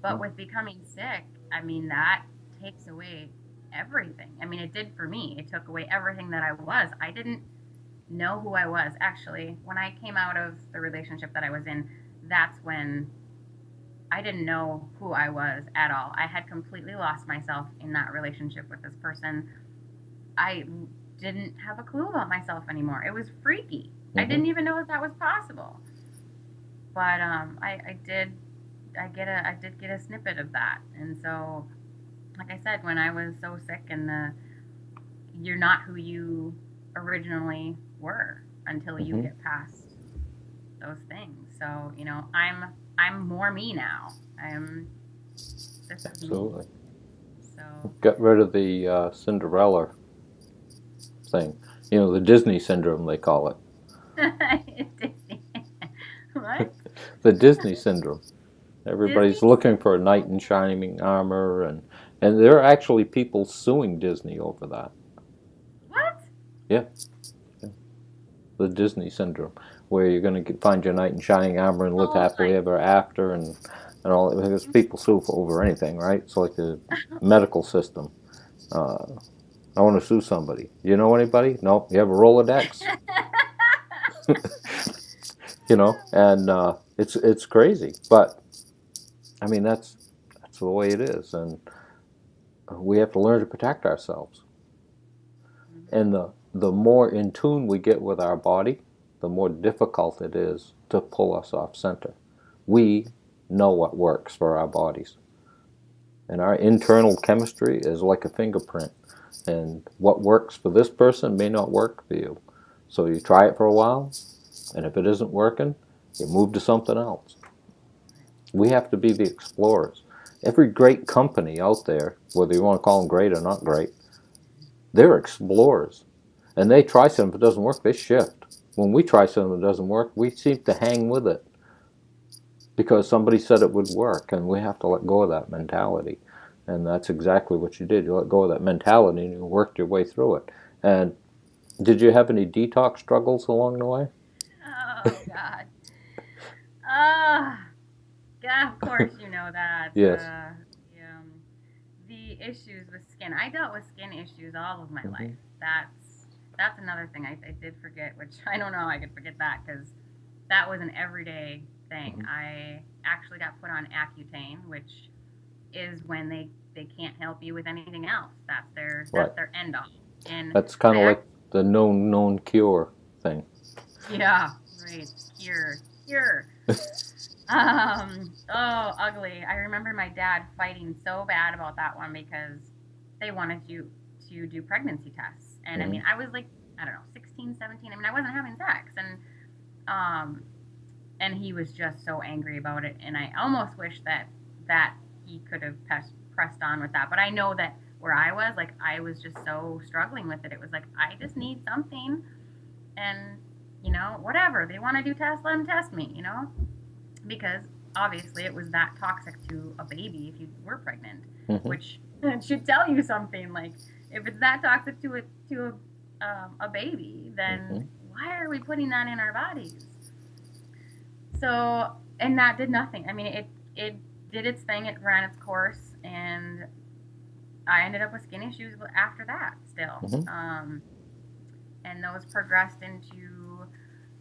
but with becoming sick, that takes away everything. It did for me. It took away everything that I was. I didn't know who I was. Actually, when I came out of the relationship that I was in, that's when I didn't know who I was at all. I had completely lost myself in that relationship with this person. I didn't have a clue about myself anymore. It was freaky. Mm-hmm. I didn't even know that was possible. But I did get a snippet of that. And so, like I said, when I was so sick and you're not who you originally were until you get past those things. So, I'm more me now. Absolutely. So got rid of the Cinderella thing. The Disney syndrome, they call it. What? The Disney syndrome. Everybody's looking for a knight in shining armor, and there are actually people suing Disney over that. What? Yeah. The Disney syndrome, where you're going to find your knight in shining armor and live happily ever after, and all that, because people sue over anything, right? It's like the medical system. I want to sue somebody. You know anybody? No. You have a Rolodex? And it's crazy, but that's the way it is, and we have to learn to protect ourselves. And the more in tune we get with our body, the more difficult it is to pull us off center. We know what works for our bodies. And our internal chemistry is like a fingerprint. And what works for this person may not work for you. So you try it for a while, and if it isn't working, you move to something else. We have to be the explorers. Every great company out there, whether you want to call them great or not great, they're explorers. And they try something. If it doesn't work, they shift. When we try something that doesn't work, we seem to hang with it because somebody said it would work, and we have to let go of that mentality. And that's exactly what you did. You let go of that mentality and you worked your way through it. And did you have any detox struggles along the way? Oh, God. Yeah, of course you know that. Yes. The issues with skin. I dealt with skin issues all of my life. That's another thing I did forget, which I don't know how I could forget that, because that was an everyday thing. I actually got put on Accutane, which is when they can't help you with anything else. That's their end all. And that's kind of like the known cure thing. Yeah, right. Cure. Oh, ugly. I remember my dad fighting so bad about that one because they wanted you to do pregnancy tests. And I mean, I was like, I don't know, 16, 17. I mean, I wasn't having sex. And he was just so angry about it. And I almost wish that he could have pressed on with that. But I know that where I was just so struggling with it. It was like, I just need something. And, whatever. They want to do tests, let them test me, because obviously it was that toxic to a baby if you were pregnant, which should tell you something. Like, if it's that toxic to a baby, then why are we putting that in our bodies? So, and that did nothing. I mean, it did its thing. It ran its course, and I ended up with skin issues after that still. And those progressed into,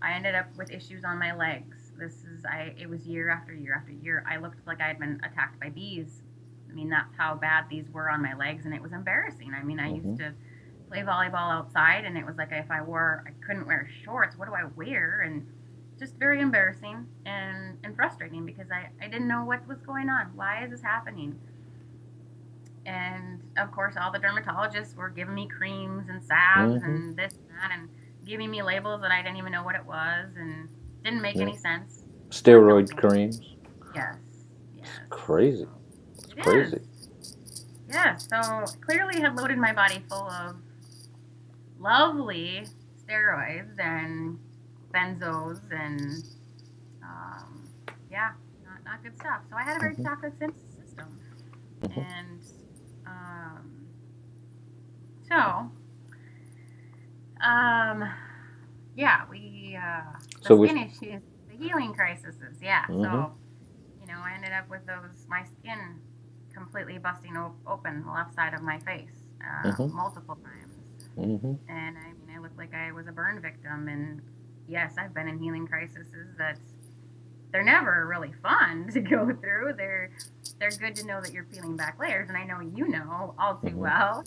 I ended up with issues on my legs. It was year after year after year. I looked like I had been attacked by bees. I mean, that's how bad these were on my legs, and it was embarrassing. I mean, I used to play volleyball outside, and it was like I couldn't wear shorts. What do I wear? And just very embarrassing and frustrating because I didn't know what was going on. Why is this happening? And of course, all the dermatologists were giving me creams and salves and this and that, and giving me labels that I didn't even know what it was, and didn't make any sense. Steroid creams. Yes. It's crazy. It's crazy. Yeah, so clearly had loaded my body full of lovely steroids and benzos and not good stuff. So I had a very toxic system. And skin issues, the healing crises, so I ended up with my skin completely busting open the left side of my face multiple times. And I mean, I looked like I was a burn victim. And yes, I've been in healing crises that they're never really fun to go through. They're good to know that you're peeling back layers, and I know you know all too well.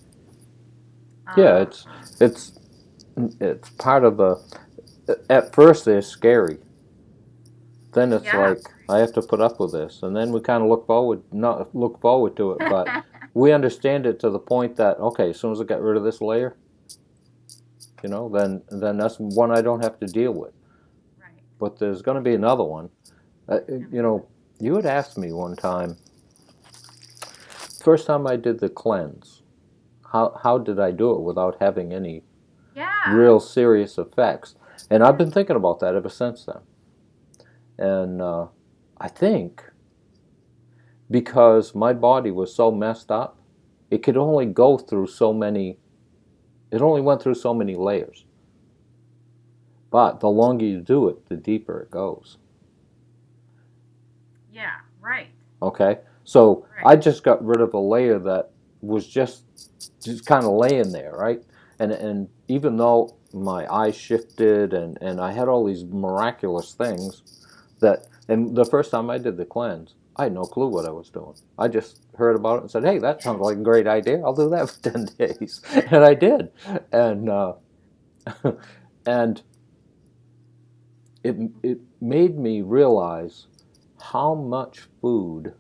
Yeah, it's part of the. At first, they're scary. Then it's like, I have to put up with this, and then we kind of not look forward to it, but we understand it to the point that, okay, as soon as I get rid of this layer, then that's one I don't have to deal with. Right. But there's going to be another one. You had asked me one time, first time I did the cleanse, how did I do it without having any real serious effects? And I've been thinking about that ever since then. And I think because my body was so messed up, it could only go through it only went through so many layers. But the longer you do it, the deeper it goes. Yeah, right. Okay? So I just got rid of a layer that was just kind of laying there, right? And even though my eyes shifted and I had all these miraculous things and the first time I did the cleanse, I had no clue what I was doing. I just heard about it and said, hey, that sounds like a great idea. I'll do that for 10 days. And I did. And it made me realize how much food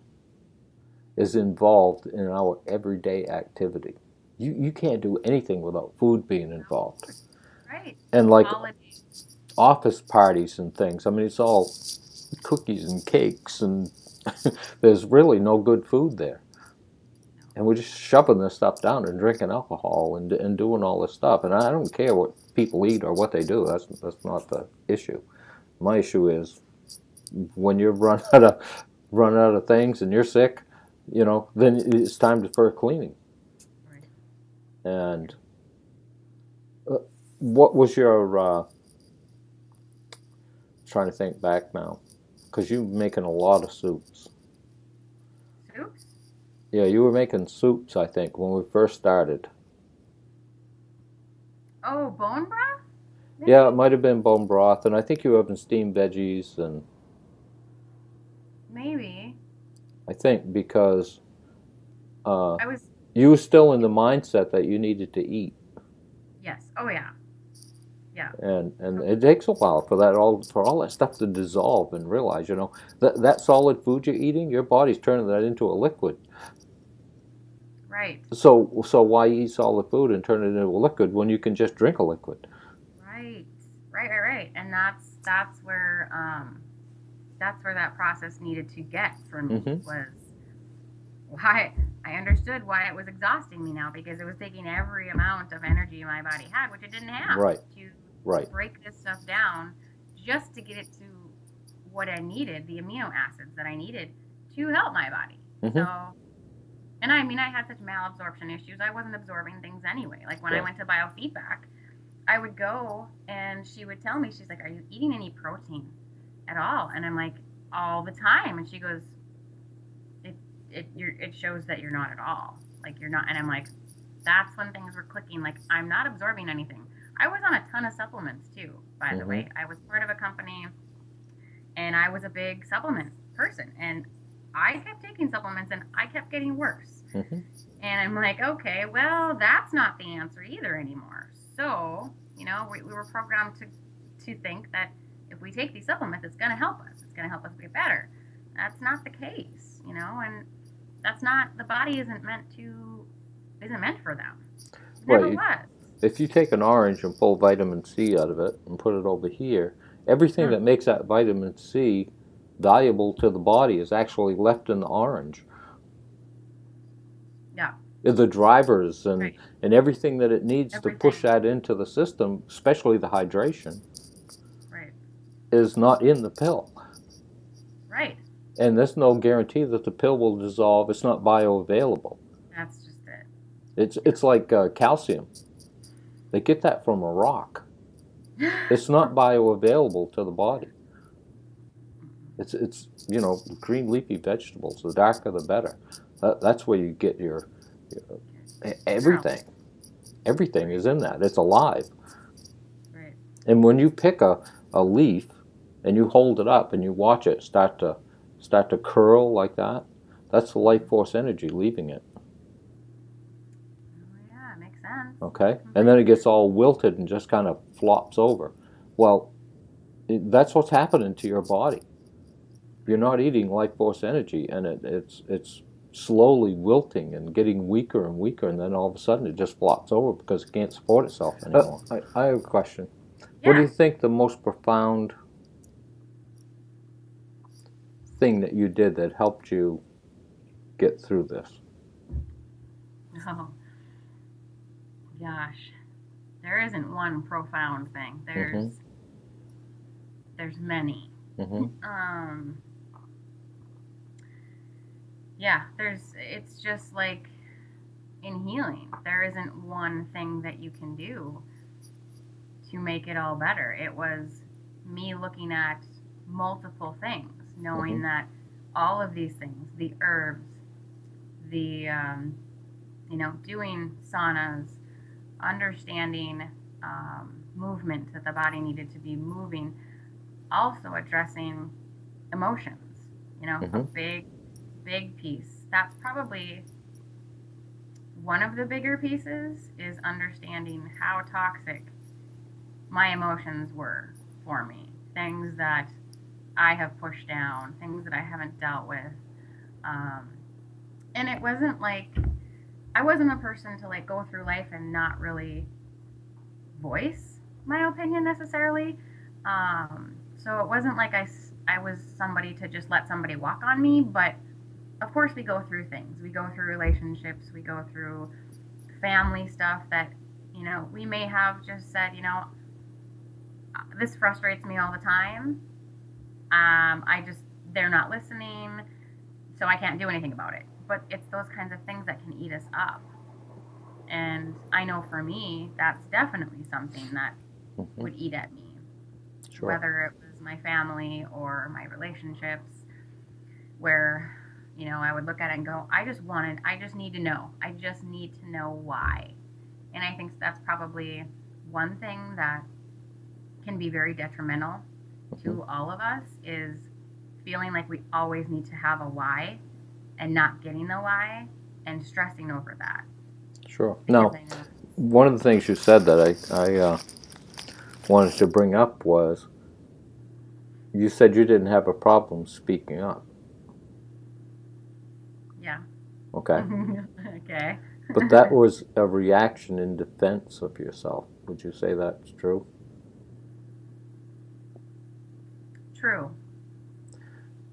is involved in our everyday activity. You can't do anything without food being involved. Right. And like Holidays. office parties and things, I mean, it's all cookies and cakes, and there's really no good food there. And we're just shoving this stuff down and drinking alcohol and doing all this stuff. And I don't care what people eat or what they do. That's not the issue. My issue is when you run out of things and you're sick, then it's time for cleaning. Right. And what was your trying to think back now, because you're making a lot of soups. Soups? Yeah, you were making soups, I think, when we first started. Oh, bone broth? Maybe? Yeah, it might have been bone broth, and I think you were having steamed veggies, and Maybe. I think because I was. you were still in the mindset that you needed to eat. Yes. Oh yeah. Yeah. And it takes a while for all that stuff to dissolve and realize, that solid food you're eating, your body's turning that into a liquid. Right. So why eat solid food and turn it into a liquid when you can just drink a liquid? Right. Right. And that's where that process needed to get for me was why I understood why it was exhausting me now, because it was taking every amount of energy my body had, which it didn't have, to break this stuff down just to get it to what I needed, the amino acids that I needed to help my body. So, and I mean, I had such malabsorption issues. I wasn't absorbing things anyway. Like when I went to biofeedback, I would go and she would tell me, she's like, "Are you eating any protein at all?" And I'm like, "All the time." And she goes, it shows that you're not at all. Like you're not. And I'm like, that's when things were clicking. Like I'm not absorbing anything. I was on a ton of supplements too, by the way. I was part of a company and I was a big supplement person. And I kept taking supplements and I kept getting worse. And I'm like, okay, well, that's not the answer either anymore. So, we were programmed to think that if we take these supplements, it's going to help us. It's going to help us get better. That's not the case, and that's not, the body isn't meant for them. It never was. If you take an orange and pull vitamin C out of it and put it over here, everything that makes that vitamin C valuable to the body is actually left in the orange. Yeah. The drivers and everything that it needs to push that into the system, especially the hydration, is not in the pill. Right. And there's no guarantee that the pill will dissolve. It's not bioavailable. That's just it. It's like calcium. They get that from a rock. It's not bioavailable to the body. It's green leafy vegetables. The darker the better. That's where you get your everything. Everything is in that. It's alive. Right. And when you pick a leaf and you hold it up and you watch it start to curl like that, that's the life force energy leaving it. Oh yeah, makes sense. Okay? And then it gets all wilted and just kind of flops over. Well, that's what's happening to your body. You're not eating life force energy, and it's slowly wilting and getting weaker and weaker, and then all of a sudden it just flops over because it can't support itself anymore. I have a question. Yeah. What do you think the most profound thing that you did that helped you get through this? Oh, gosh. There isn't one profound thing. There's many. Yeah, it's just like in healing, there isn't one thing that you can do to make it all better. It was me looking at multiple things, knowing that all of these things, the herbs, the, doing saunas, understanding movement, that the body needed to be moving, also addressing emotions, a big piece. That's probably one of the bigger pieces, is understanding how toxic my emotions were for me. things that I have pushed down, things that I haven't dealt with. And it wasn't like, I wasn't a person to like go through life and not really voice my opinion necessarily. So it wasn't like I was somebody to just let somebody walk on me, but of course we go through things. We go through relationships, we go through family stuff that, you know, we may have just said, you know, this frustrates me all the time. They're not listening, so I can't do anything about it. But it's those kinds of things that can eat us up. And I know for me, that's definitely something that would eat at me. Sure. Whether it was my family or my relationships, where, you know, I would look at it and go, I just need to know. I just need to know why. And I think that's probably one thing that can be very detrimental to all of us, is feeling like we always need to have a why and not getting the why and stressing over that. Sure. Now, one of the things you said that I wanted to bring up was, you said you didn't have a problem speaking up. Yeah. Okay. Okay. But that was a reaction in defense of yourself. Would you say that's true? True.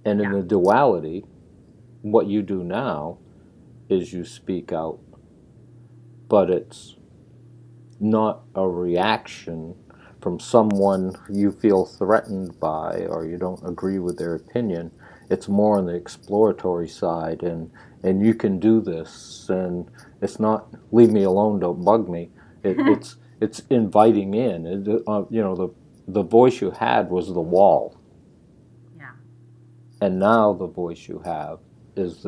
And in the duality, what you do now is you speak out, but it's not a reaction from someone you feel threatened by or you don't agree with their opinion. It's more on the exploratory side, and you can do this, and it's not leave me alone, don't bug me. It's inviting in. You know, the voice you had was the wall. Yeah. And now the voice you have is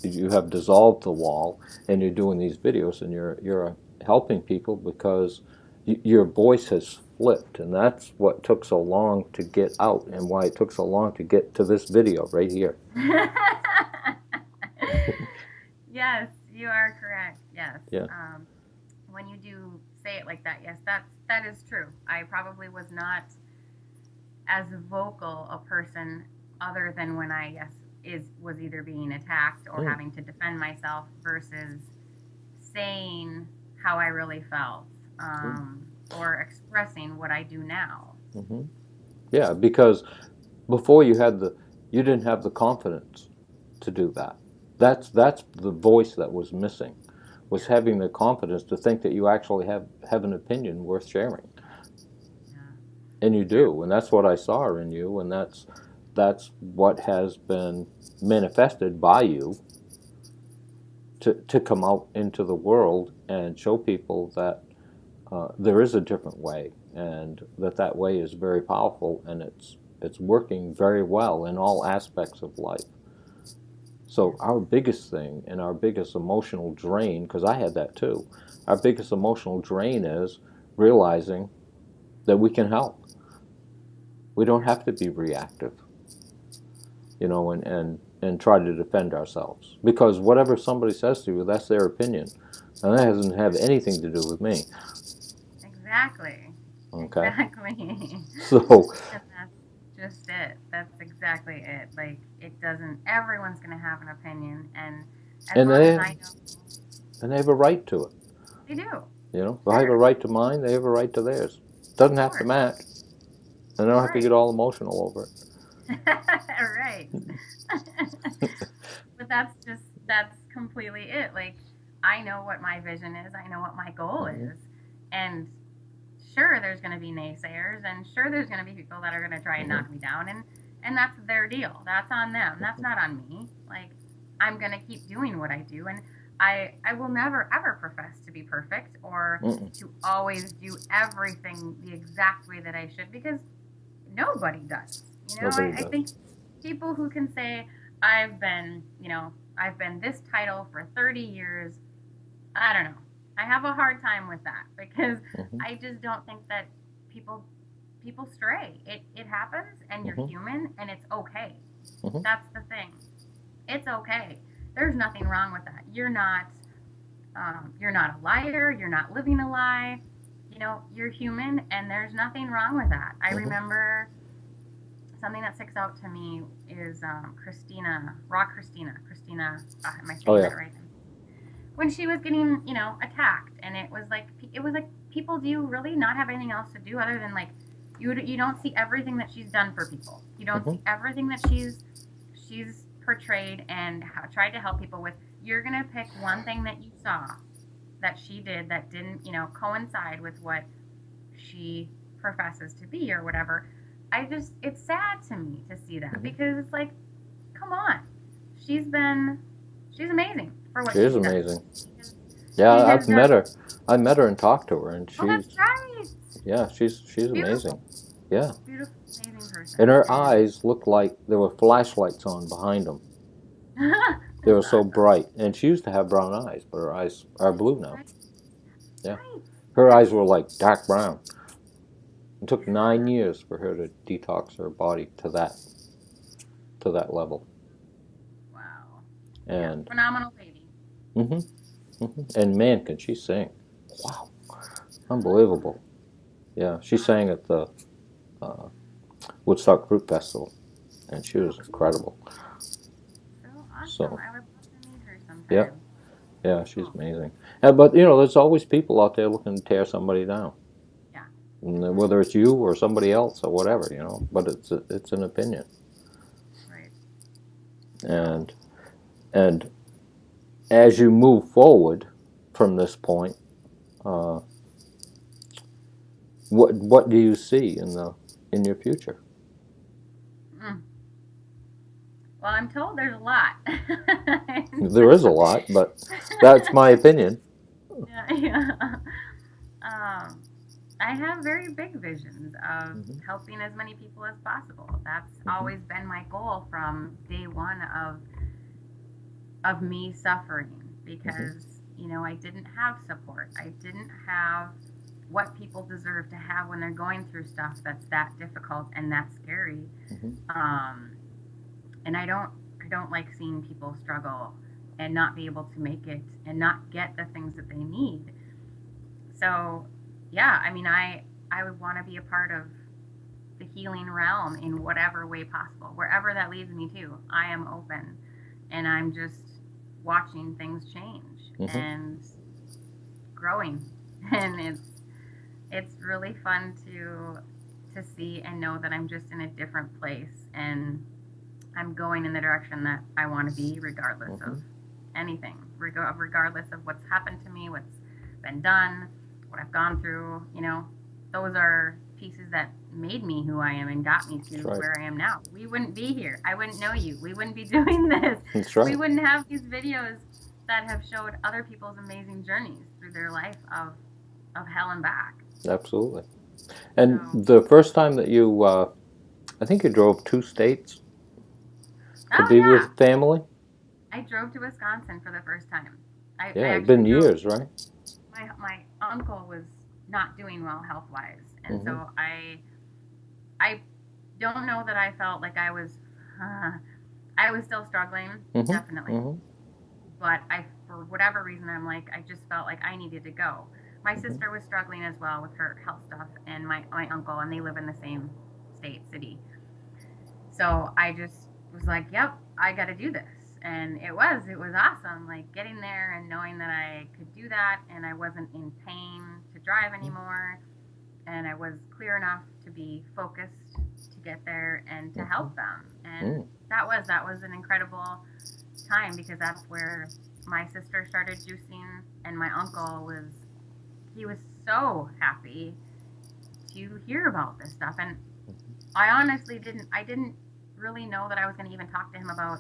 you have dissolved the wall, and you're doing these videos, and you're helping people because your voice has flipped, and that's what took so long to get out, and why it took so long to get to this video right here. Yes, you are correct. Yes. Yeah. When you do say it like that, yes, that is true. I probably was not as vocal a person, other than when I was either being attacked or having to defend myself, versus saying how I really felt, or expressing what I do now. Yeah, because before you didn't have the confidence to do that. That's the voice that was missing, was having the confidence to think that you actually have an opinion worth sharing. Yeah. And you do, and that's what I saw in you, and that's what has been manifested by you to come out into the world and show people that there is a different way, and that way is very powerful, and it's working very well in all aspects of life. So our biggest thing and our biggest emotional drain, because I had that too, our biggest emotional drain is realizing that we can help. We don't have to be reactive, you know, and try to defend ourselves. Because whatever somebody says to you, that's their opinion. And that doesn't have anything to do with me. Exactly. Okay. Exactly. So. And that's just it. That's exactly it. Like, it doesn't, everyone's going to have an opinion, and as long as I know. And they have a right to it. They do. You know, if I have a right to mine, they have a right to theirs. Doesn't have to match. And I don't have to get all emotional over it. Right. But that's completely it. Like, I know what my vision is. I know what my goal is. And sure, there's going to be naysayers, and sure, there's going to be people that are going to try and knock me down, and that's their deal. That's on them. That's not on me. Like, I'm going to keep doing what I do, and I will never, ever profess to be perfect or to always do everything the exact way that I should, because nobody does. You know, I think people who can say, I've been this title for 30 years, I don't know. I have a hard time with that, because I just don't think that people stray. It happens, and you're human, and it's okay. That's the thing. It's okay. There's nothing wrong with that. You're not a liar. You're not living a lie. You know, you're human, and there's nothing wrong with that. I remember something that sticks out to me is Christina, Christina, am I Oh saying yeah. that right? When she was getting, attacked, and it was like, people, do you really not have anything else to do other than, like, you don't see everything that she's done for people. You don't Mm-hmm. see everything that she's portrayed and tried to help people with. You're gonna pick one thing that you saw that she did that didn't, coincide with what she professes to be or whatever. It's sad to me to see that, Mm-hmm. because it's like, come on, she's been, she's amazing for what She is she's done. amazing. Yeah, She I've has met her. I met her and talked to her, and Oh, that's right. she's amazing. Beautiful, Yeah, beautiful, amazing and person. her And eyes looked like there were flashlights on behind them. They that's were so awesome. bright, and she used to have brown eyes, but her eyes are blue now. Right, Yeah, right. her That's eyes were like dark brown. It took yeah. 9 years for her to detox her body to that level. Wow. Yeah, And phenomenal lady. hmm and man, can she sing! Wow, Oh, unbelievable. Yeah, she sang at the uh, Woodstock Fruit Festival, and she so was cool. incredible. So awesome. So I would love to meet her yeah, sometime. yeah, she's Cool. amazing. But there's always people out there looking to tear somebody down, Yeah. and Mhm. whether it's you or somebody else or whatever, But it's an opinion, Right. So, and and as you move forward from this point, uh, what do you see in your future? mm. Well, I'm told there's a lot. There is a lot, but that's my opinion. Yeah, yeah. Um, I have very big visions of Hmm. helping as many people as possible. That's Hmm. always been my goal from day one of me suffering, Hmm. because I didn't have support. I didn't have what people deserve to have when they're going through stuff that's that difficult and that scary. Hmm. Um, and I don't like seeing people struggle and not be able to make it and not get the things that they need. So, yeah, I mean, I would want to be a part of the healing realm in whatever way possible, wherever that leads me to. I am open, and I'm just watching things change Hmm. and growing, and it's really fun to see and know that I'm just in a different place, and I'm going in the direction that I want to be, regardless of Hmm. anything, regardless of what's happened to me, what's been done, what I've gone through. Those are pieces that made me who I am and got me That's to right. where I am now. We wouldn't be here. I wouldn't know you. We wouldn't be doing this. That's We right. wouldn't have these videos that have showed other people's amazing journeys through their life of hell and back. Absolutely. And So, the first time that I think you drove 2 states to oh be yeah, with family. I drove to Wisconsin for the first time. I Yeah, it's actually been drove. years, right? My uncle was not doing well health wise, and Hmm. so I don't know that I felt like uh, I was still struggling, Hmm. definitely, Hmm. but for whatever reason, I just felt like I needed to go. My Hmm. sister was struggling as well with her health stuff, and my uncle, and they live in the same city. So I just was like, yep, I got to do this. And it was awesome. Like, getting there and knowing that I could do that, and I wasn't in pain to drive anymore, and I was clear enough to be focused to get there and to Hmm. help them. And Mm. that was an incredible time, because that's where my sister started juicing, and my uncle he was so happy to hear about this stuff. And I honestly didn't really know that I was going to even talk to him about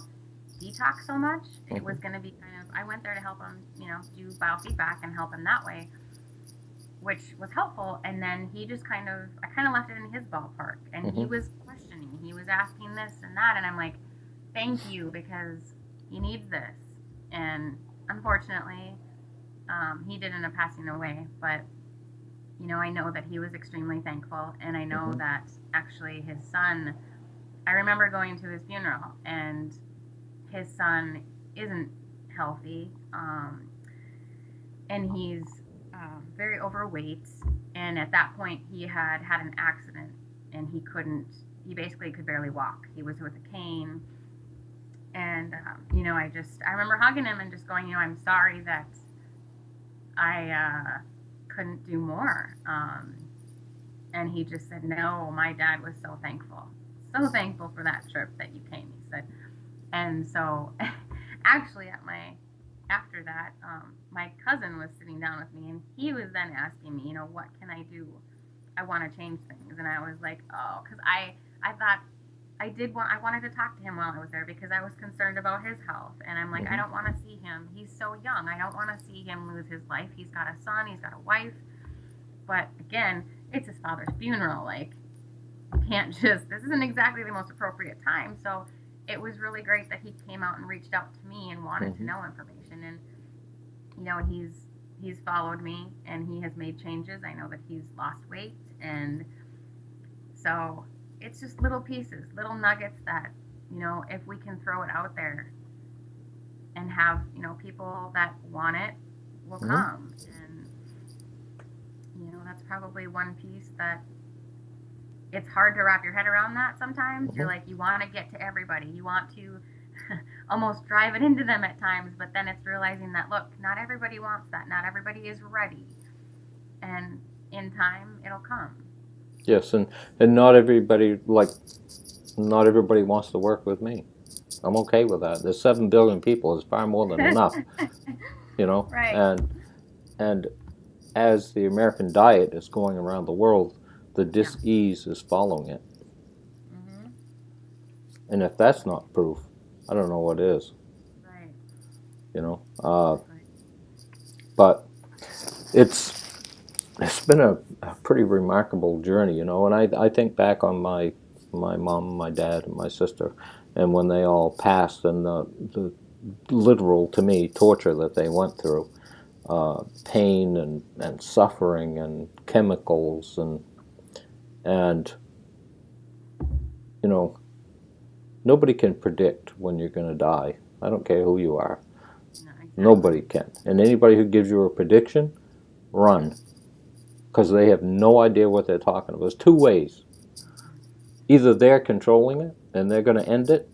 detox so much. It was Hmm. going to be I went there to help him, do biofeedback and help him that way, which was helpful. And then I kind of left it in his ballpark, and he Hmm. was questioning, he was asking this and that, and I'm like, thank you, because he needs this. And unfortunately, he did end up passing away, but I know that he was extremely thankful, and I know Hmm. that actually his son. I remember going to his funeral, and his son isn't healthy, and he's very overweight. And at that point, he had had an accident, and he couldn't he basically could barely walk. He was with a cane. And, I remember hugging him and just going, I'm sorry that I couldn't do more. And he just said, no, my dad was so thankful for that trip that you came, he said. And so actually after that, my cousin was sitting down with me, and he was then asking me, what can I do? I want to change things. And I was like, oh, because I thought I wanted to talk to him while I was there because I was concerned about his health. And I'm like, I don't want to see him. He's so young. I don't want to see him lose his life. He's got a son. He's got a wife. But again, it's his father's funeral. Like, you can't this isn't exactly the most appropriate time. So it was really great that he came out and reached out to me and wanted to know information. And, he's followed me, and he has made changes. I know that he's lost weight. And so it's just little pieces, little nuggets that, if we can throw it out there and have, people that want it will come. And, that's probably one piece that it's hard to wrap your head around that sometimes. You're like, you want to get to everybody. You want to almost drive it into them at times, but then it's realizing that, look, not everybody wants that. Not everybody is ready. And in time, it'll come. Yes, and not everybody wants to work with me. I'm okay with that. There's 7 billion people. It's far more than enough, Right. And as the American diet is going around the world, the dis-ease is following it. And if that's not proof, I don't know what is. Right. But it's been a pretty remarkable journey, and I think back on my mom, my dad, and my sister, and when they all passed, and the literal, to me, torture that they went through, pain and suffering and chemicals and nobody can predict when you're going to die. I don't care who you are. No, exactly. Nobody can. And anybody who gives you a prediction, run. Because they have no idea what they're talking about. There's 2 ways. Either they're controlling it and they're going to end it,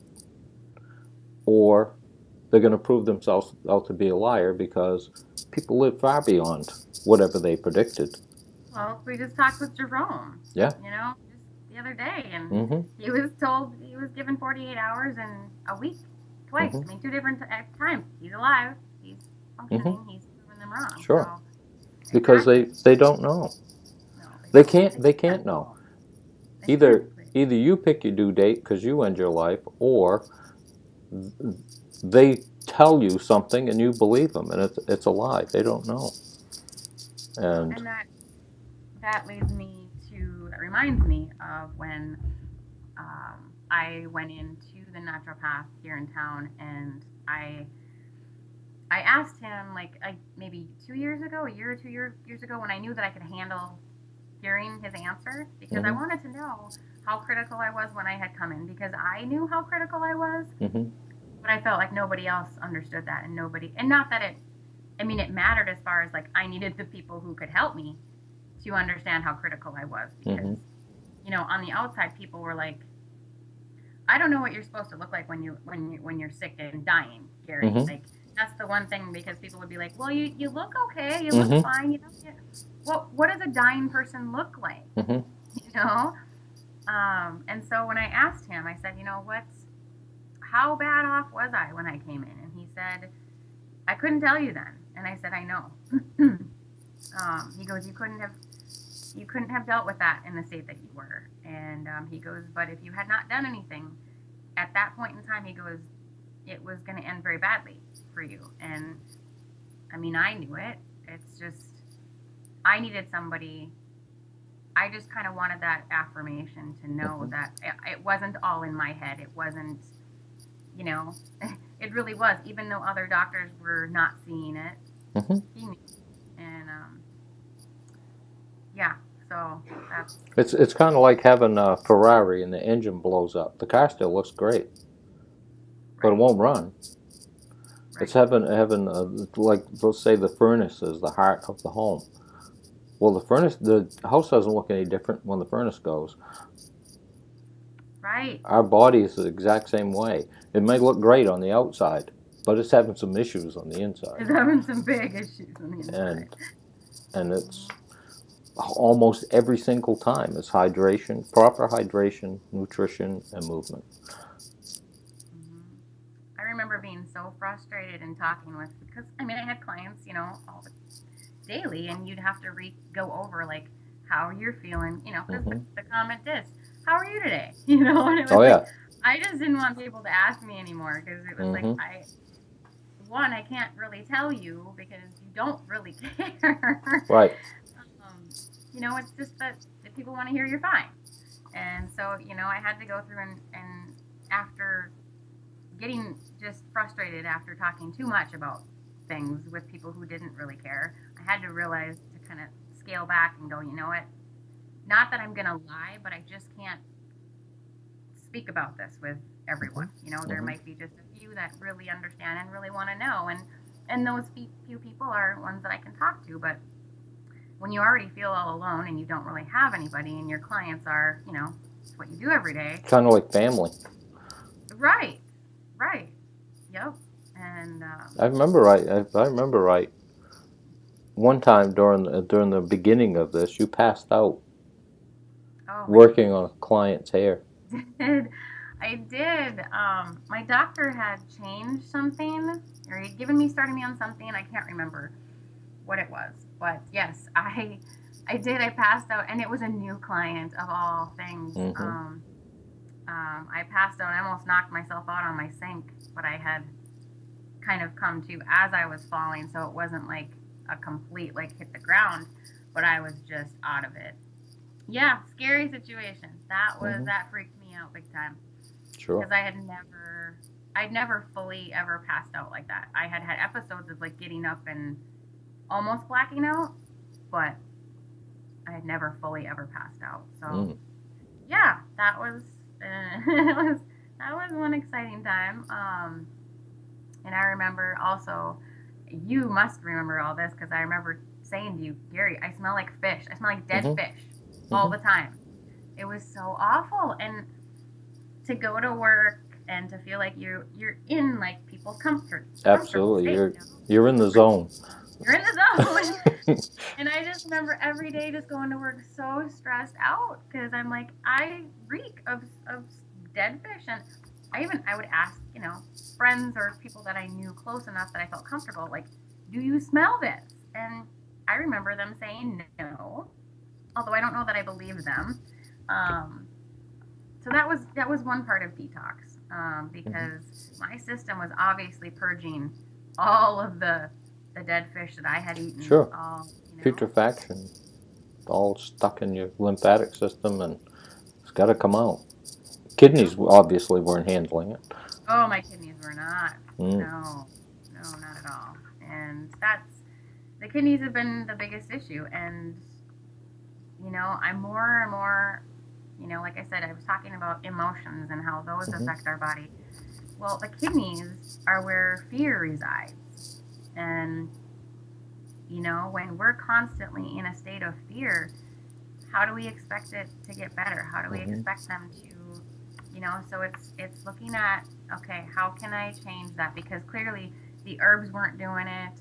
or they're going to prove themselves out to be a liar because people live far beyond whatever they predicted. Well, we just talked with Jerome. Yeah. Just the other day, and he was given 48 hours and a week, twice. I mean, 2 different times. He's alive. He's functioning. He's proving them wrong. Sure. So, because they don't know. No, They can't know. Either you pick your due date because you end your life, or they tell you something and you believe them, and it's a lie. They don't know. And that reminds me of when I went into the naturopath here in town, and I asked him, like, maybe 2 years ago, a year or 2 years ago, when I knew that I could handle hearing his answer, because I wanted to know how critical I was when I had come in, because I knew how critical I was, but I felt like nobody else understood that, and not that it mattered as far as, like, I needed the people who could help me to understand how critical I was, because, on the outside, people were like, I don't know what you're supposed to look like when you're sick and dying, Gary. Like, that's the one thing, because people would be like, well, you look okay, you look fine, what does a dying person look like? And so when I asked him, I said, how bad off was I when I came in? And he said, I couldn't tell you then. And I said, I know. He goes, you couldn't have dealt with that in the state that you were. And he goes, but if you had not done anything at that point in time, he goes, it was going to end very badly for you. And I knew it. It's just, I needed somebody. I just kind of wanted that affirmation to know that it wasn't all in my head. It wasn't, it really was. Even though other doctors were not seeing it, he knew. And so that's. It's kind of like having a Ferrari and the engine blows up. The car still looks great, but it won't run. Right. It's having like, let's say the furnace is the heart of the home. Well, the house doesn't look any different when the furnace goes. Right. Our body is the exact same way. It may look great on the outside, but it's having some issues on the inside. It's having some big issues on the inside. And it's almost every single time is hydration, proper hydration, nutrition, and movement. I remember being so frustrated and talking with, because I mean, I had clients, you know, daily, and you'd have to go over like how you're feeling, you know, because the comment is, "How are you today?" You know, and it was like, I just didn't want people to ask me anymore because it was like I can't really tell you because you don't really care. Right. You know, it's just that people want to hear you're fine, and so you know, I had to go through and after getting just frustrated after talking too much about things with people who didn't really care, I had to realize to kind of scale back and go, you know what? Not that I'm going to lie, but I just can't speak about this with everyone. You know, there might be just a few that really understand and really want to know. And those few people are ones that I can talk to. But when you already feel all alone and you don't really have anybody and your clients are, you know, it's what you do every day. Kind of like family. Right. Right. Yep. And I remember right. One time during the beginning of this, you passed out working on a client's hair. I did. My doctor had changed something, or he'd started me on something, and I can't remember what it was. But yes, I did. I passed out, and it was a new client of all things. I passed out. I almost knocked myself out on my sink, but I had kind of come to as I was falling, so it wasn't like a complete like hit the ground, but I was just out of it. Yeah, scary situation. That freaked me out big time. Sure. Because I'd never fully ever passed out like that. I had episodes of like getting up and almost blacking out, but I had never fully ever passed out. So yeah, that was that was one exciting time. And I remember also, you must remember all this because I remember saying to you, Gary, I smell like fish. I smell like dead fish all the time. It was so awful. And to go to work and to feel like you're in like people's comfort. Absolutely. State, you're in the zone. You're in the zone. And I just remember every day just going to work so stressed out because I'm like, I reek of dead fish. And I would ask, you know, friends or people that I knew close enough that I felt comfortable, like, do you smell this? And I remember them saying no, although I don't know that I believed them. So that was one part of detox because my system was obviously purging all of the dead fish that I had eaten. Sure. You know? Putrefaction, all stuck in your lymphatic system, and it's got to come out. Kidneys obviously weren't handling it. Oh, my kidneys were not. No, not at all. And the kidneys have been the biggest issue. And, you know, I'm more and more, you know, like I said, I was talking about emotions and how those affect our body. Well, the kidneys are where fear resides. And, you know, when we're constantly in a state of fear, how do we expect it to get better? How do we expect them to, you know, so it's looking at, okay, how can I change that? Because clearly the herbs weren't doing it.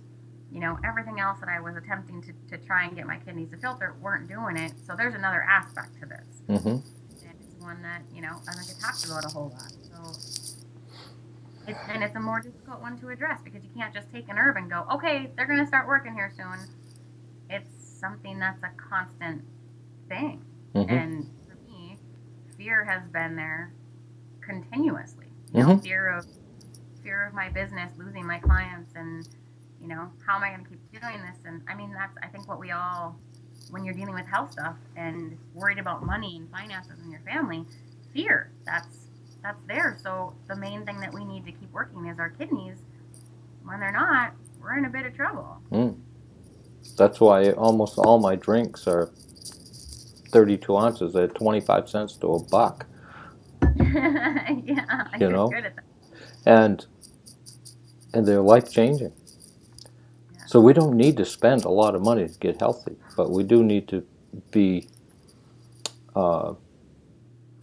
You know, everything else that I was attempting to try and get my kidneys to filter weren't doing it. So there's another aspect to this. And it's one that, you know, doesn't get talked about a whole lot. So it's a more difficult one to address because you can't just take an herb and go, okay, they're going to start working here soon. It's something that's a constant thing. And for me, fear has been there continuously. You know, fear of my business, losing my clients, and, you know, how am I going to keep doing this? And I mean, that's, I think, what we all, when you're dealing with health stuff and worried about money and finances in your family, fear, that's there. So the main thing that we need to keep working is our kidneys. When they're not, we're in a bit of trouble. That's why almost all my drinks are 32 ounces at 25 cents to $1. Yeah, you know, good at that. And they're life-changing. Yeah. So we don't need to spend a lot of money to get healthy, but we do need to be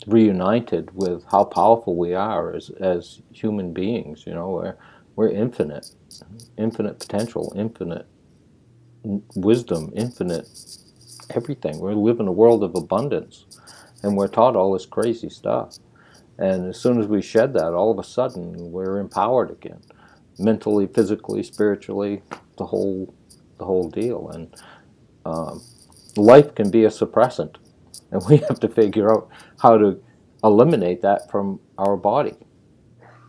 reunited with how powerful we are as human beings. You know, we're infinite potential, infinite wisdom, infinite everything. We live in a world of abundance, and we're taught all this crazy stuff. And as soon as we shed that, all of a sudden we're empowered again, mentally, physically, spiritually, the whole deal. And life can be a suppressant, and we have to figure out how to eliminate that from our body.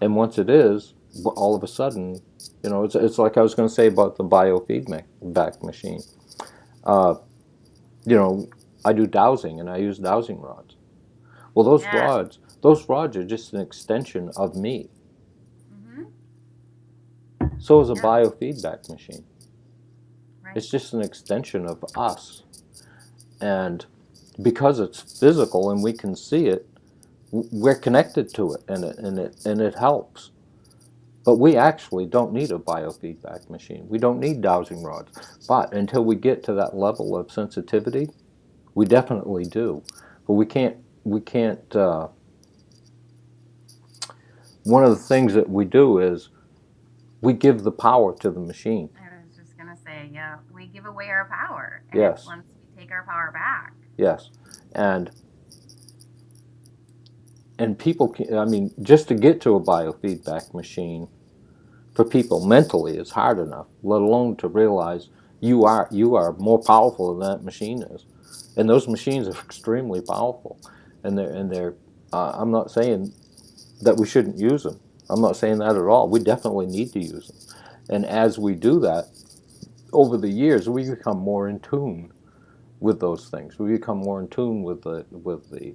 And once it is, all of a sudden, you know, it's like I was going to say about the biofeedback machine. You know, I do dowsing, and I use dowsing rods. Well, those rods are just an extension of me. So is a biofeedback machine. Right. It's just an extension of us. And because it's physical and we can see it, we're connected to it, and it helps. But we actually don't need a biofeedback machine. We don't need dowsing rods. But until we get to that level of sensitivity, we definitely do. But we can't. One of the things that we do is we give the power to the machine. I was just going to say, yeah, we give away our power. And yes. Once we take our power back. Yes. And people can, I mean, just to get to a biofeedback machine for people mentally is hard enough, let alone to realize you are more powerful than that machine is. And those machines are extremely powerful. And they're I'm not saying that we shouldn't use them. I'm not saying that at all. We definitely need to use them. And as we do that, over the years, we become more in tune with those things. We become more in tune with the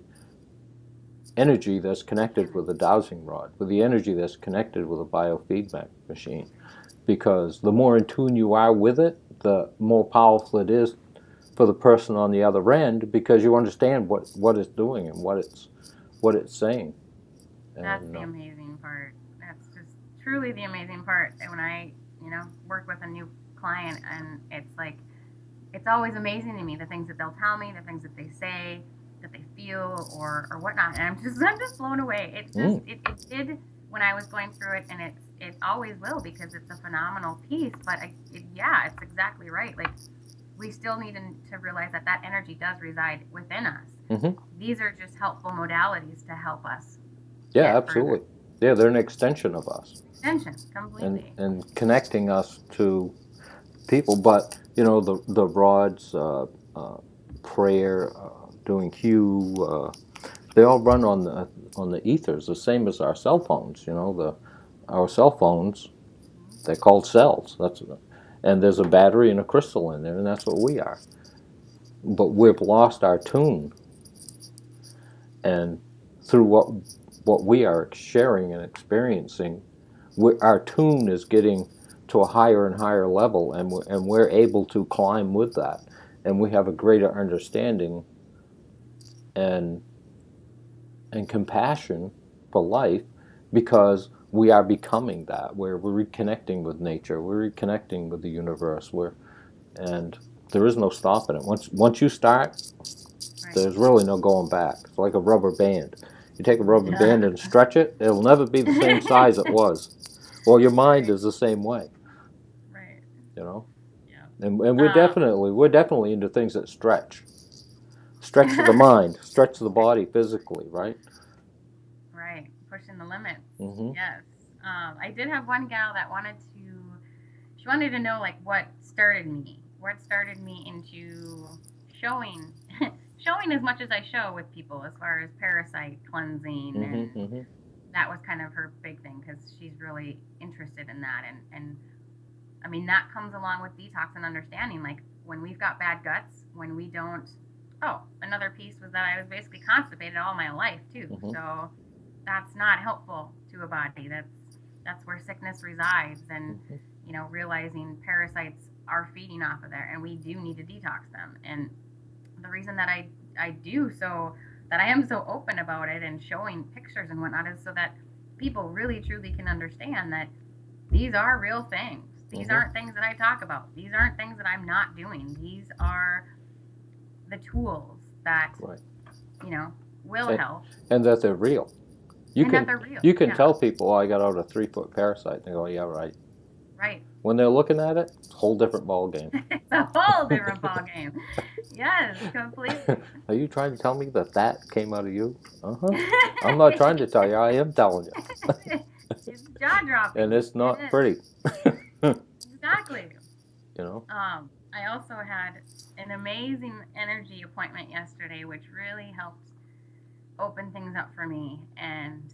energy that's connected with a dowsing rod, with the energy that's connected with a biofeedback machine. Because the more in tune you are with it, the more powerful it is for the person on the other end, because you understand what it's doing and what it's saying. That's the amazing part. That's just truly the amazing part. When I, work with a new client, and it's like, it's always amazing to me, the things that they'll tell me, the things that they say, that they feel, or whatnot, and I'm just blown away. It did when I was going through it, and it always will, because it's a phenomenal piece. But it's exactly right. Like, we still need to realize that energy does reside within us. Mm-hmm. These are just helpful modalities to help us. Yeah, absolutely. Further. Yeah, they're an extension of us. Extension, completely. And connecting us to people. But, the rods, prayer, doing hue, they all run on the ethers, the same as our cell phones. Our cell phones, they're called cells. And there's a battery and a crystal in there, and that's what we are. But we've lost our tune. And through what we are sharing and experiencing, our tune is getting to a higher and higher level, and we're able to climb with that. And we have a greater understanding and compassion for life, because we are becoming that. We're reconnecting with nature. We're reconnecting with the universe. And there is no stopping it. Once you start, right, there's really no going back. It's like a rubber band. You take a rubber band and stretch it, it'll never be the same size it was. Well, your mind is the same way. Right. Yeah. And we're definitely into things that stretch the mind, stretch the body physically, right? Right, pushing the limits. Mm-hmm. Yes. I did have one gal that she wanted to know, like, what started me into showing as much as I show with people, as far as parasite cleansing. Mm-hmm, and that was kind of her big thing, because she's really interested in that. And I mean, that comes along with detox and understanding, like, when we've got bad guts, when we don't. Oh, another piece was that I was basically constipated all my life too. Mm-hmm. So that's not helpful to a body. That's where sickness resides. And realizing parasites are feeding off of there, and we do need to detox them. And the reason that I am so open about it and showing pictures and whatnot is so that people really truly can understand that these are real things. These aren't things that I talk about. These aren't things that I'm not doing. These are the tools that, right, will and, help. and that they're real. That they're real. You can tell people, oh, I got out a 3-foot parasite. And they go, yeah, right. Right. When they're looking at it, it's a whole different ball game. It's a whole different ball game. Yes, completely. Are you trying to tell me that came out of you? I'm not trying to tell you. I am telling you. It's jaw-dropping. And it's not pretty. Exactly. You know? I also had an amazing energy appointment yesterday, which really helped open things up for me. And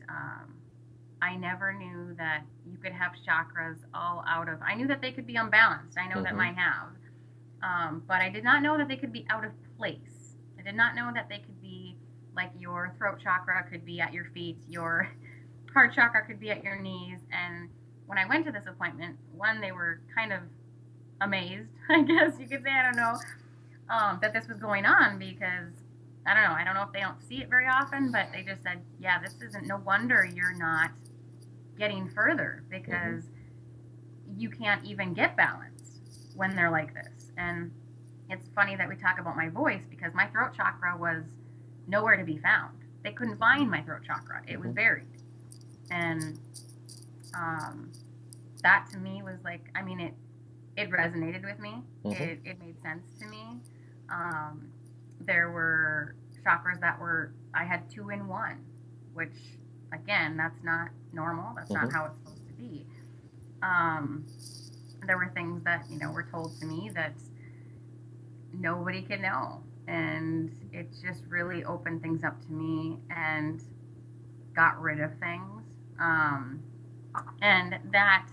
I never knew that you could have chakras all out of... I knew that they could be unbalanced. I know that mine have. But I did not know that they could be out of place. I did not know that they could be, like, your throat chakra could be at your feet, your heart chakra could be at your knees. And when I went to this appointment, one, they were kind of amazed, I guess you could say, I don't know, that this was going on, because I don't know if they don't see it very often, but they just said, yeah, this isn't, no wonder you're not getting further, because you can't even get balanced when they're like this. And it's funny that we talk about my voice, because my throat chakra was nowhere to be found. They couldn't find my throat chakra. It was buried. And that to me was like, I mean, it resonated with me. It made sense to me. There were chakras that I had 2 in 1, which, again, that's not normal. That's not how it's supposed to be. There were things that, were told to me that nobody could know. And it just really opened things up to me and got rid of things. And that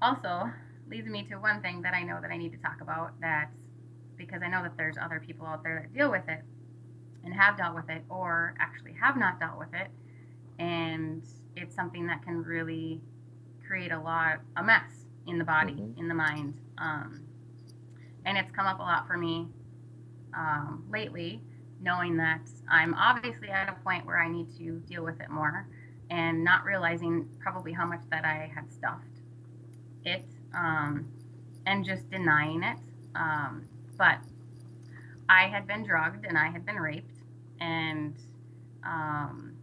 also leads me to one thing that I know that I need to talk about, because I know that there's other people out there that deal with it and have dealt with it, or actually have not dealt with it. And it's something that can really create a mess in the body, in the mind. And it's come up a lot for me lately, knowing that I'm obviously at a point where I need to deal with it more, and not realizing probably how much that I had stuffed it, and just denying it. But I had been drugged and I had been raped, and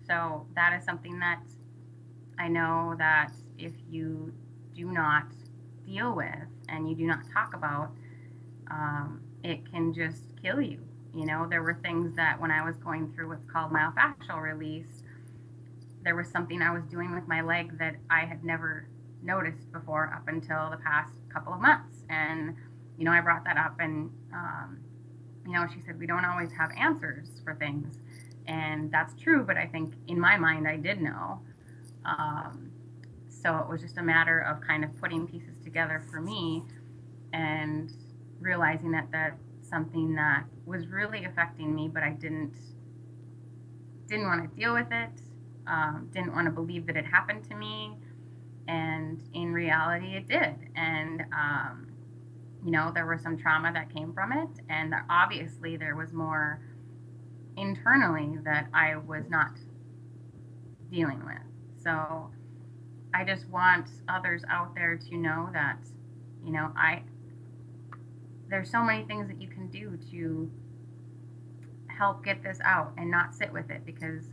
so that is something that I know that if you do not deal with and you do not talk about, it can just kill you. There were things that when I was going through what's called myofascial release, there was something I was doing with my leg that I had never noticed before up until the past couple of months. And, I brought that up, and, she said, we don't always have answers for things. And that's true, but I think in my mind, I did know. So it was just a matter of kind of putting pieces together for me and realizing that that's something that was really affecting me, but I didn't want to deal with it, didn't want to believe that it happened to me. And in reality, it did. And, there was some trauma that came from it. And obviously there was more internally that I was not dealing with. So I just want others out there to know that, there's so many things that you can do to help get this out and not sit with it, because,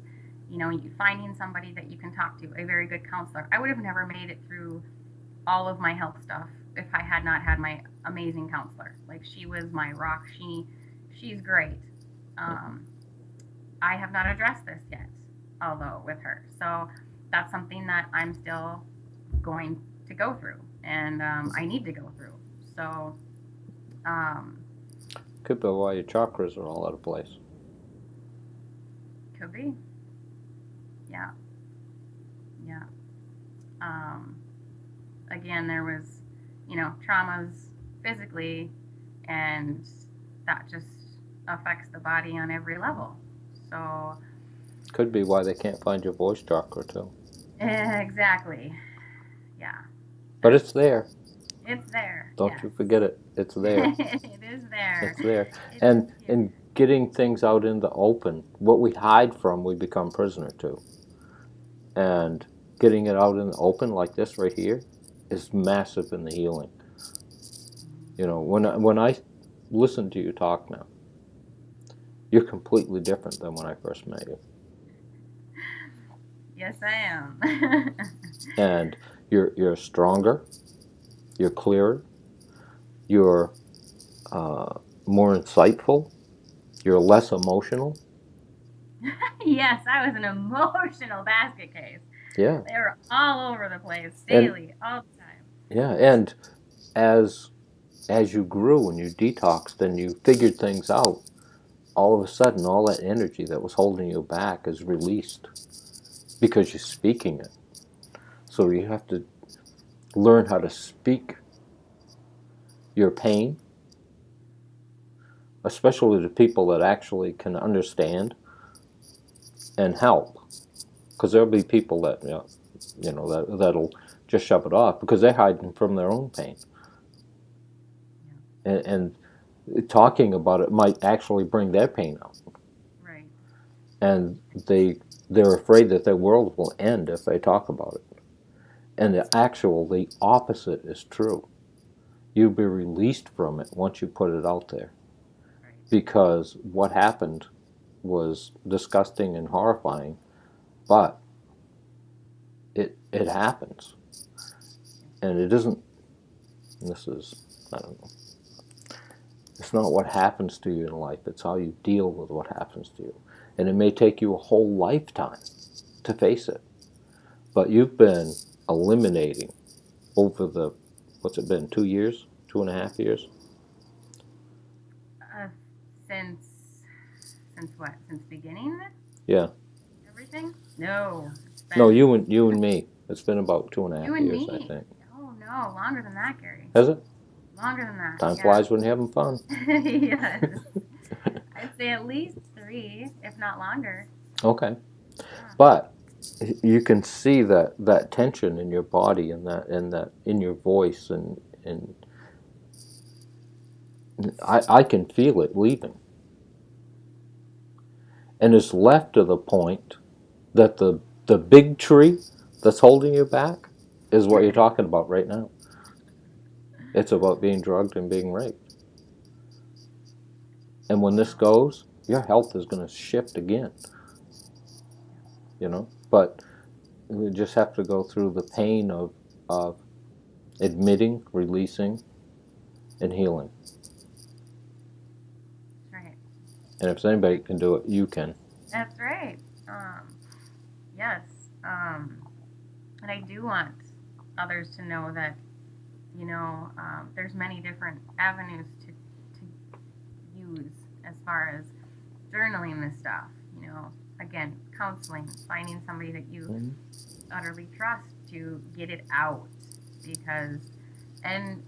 finding somebody that you can talk to, a very good counselor. I would have never made it through all of my health stuff if I had not had my amazing counselor. Like, she was my rock. She's great. I have not addressed this yet, although with her. So that's something that I'm still going to go through, and I need to go through. So could be why your chakras are all out of place. Could be. Yeah. Again, there was, traumas physically, and that just affects the body on every level. So could be why they can't find your voice chakra too. Exactly. Yeah. But it's there. It's there. Don't you forget it. It's there. It is there. It's there. And getting things out in the open, what we hide from, we become prisoner to. And getting it out in the open like this right here is massive in the healing. When I listen to you talk now, You're completely different than when I first met you. Yes, I am. And you're stronger, you're clearer, you're more insightful, you're less emotional. Yes, I was an emotional basket case. Yeah. They were all over the place, daily, all the time. Yeah, and as you grew and you detoxed and you figured things out, all of a sudden all that energy that was holding you back is released because you're speaking it. So you have to learn how to speak your pain, especially to people that actually can understand and help. Because there'll be people that that'll just shove it off because they're hiding from their own pain. And talking about it might actually bring their pain out. Right. And they're afraid that their world will end if they talk about it. And the opposite is true. You'll be released from it once you put it out there. Right. Because what happened was disgusting and horrifying, but it happens. And it isn't, this is, I don't know, it's not what happens to you in life, it's how you deal with what happens to you. And it may take you a whole lifetime to face it. But you've been eliminating over the, what's it been, 2 years? 2.5 years? Since what? Since beginning? Yeah. Everything? No. No, you and me. It's been about 2.5 you and years, me? I think. Oh no, longer than that, Gary. Has it? Longer than that. Time flies when you're having fun. Yes. I'd say at least 3, if not longer. Okay. But you can see that tension in your body and that in your voice and I can feel it leaving. And it's left to the point that the big tree that's holding you back is what you're talking about right now. It's about being drugged and being raped. And when this goes, your health is going to shift again. But we just have to go through the pain of admitting, releasing, and healing. That's right. And if anybody can do it, you can. That's right. Yes. And I do want others to know that, there's many different avenues to use as far as journaling this stuff. Again, counseling, finding somebody that you utterly trust to get it out, because and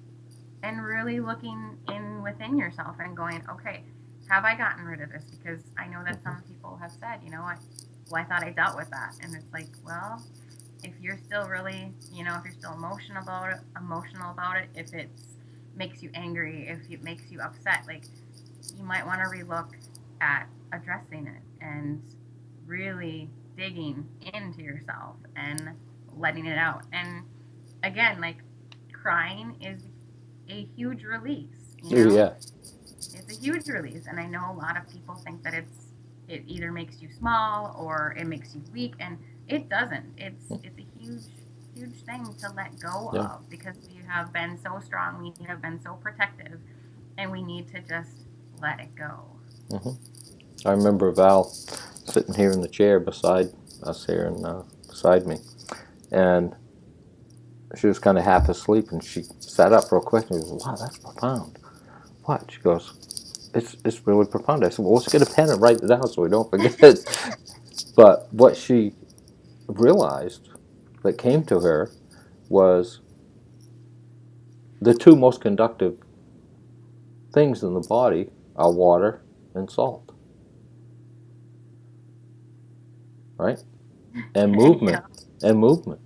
really looking within yourself and going, okay, have I gotten rid of this? Because I know that some people have said, I thought I dealt with that, and it's like, well, if you're still really, if you're still emotional about it, if it makes you angry, if it makes you upset, like, you might want to relook at addressing it and really digging into yourself and letting it out. And again, like, crying is a huge release. Yeah. It's a huge release, and I know a lot of people think that it either makes you small or it makes you weak, and it doesn't. It's a huge thing to let go of, because we have been so strong, we have been so protective, and we need to just let it go. I remember Val sitting here in the chair beside us here and beside me, and she was kind of half asleep, and she sat up real quick and goes, "Wow, that's profound." What? She goes, "It's really profound." I said, "Well, let's get a pen and write it down so we don't forget it." But what she realized that came to her was the 2 most conductive things in the body are water and salt. Right? And movement. Yeah. And movement.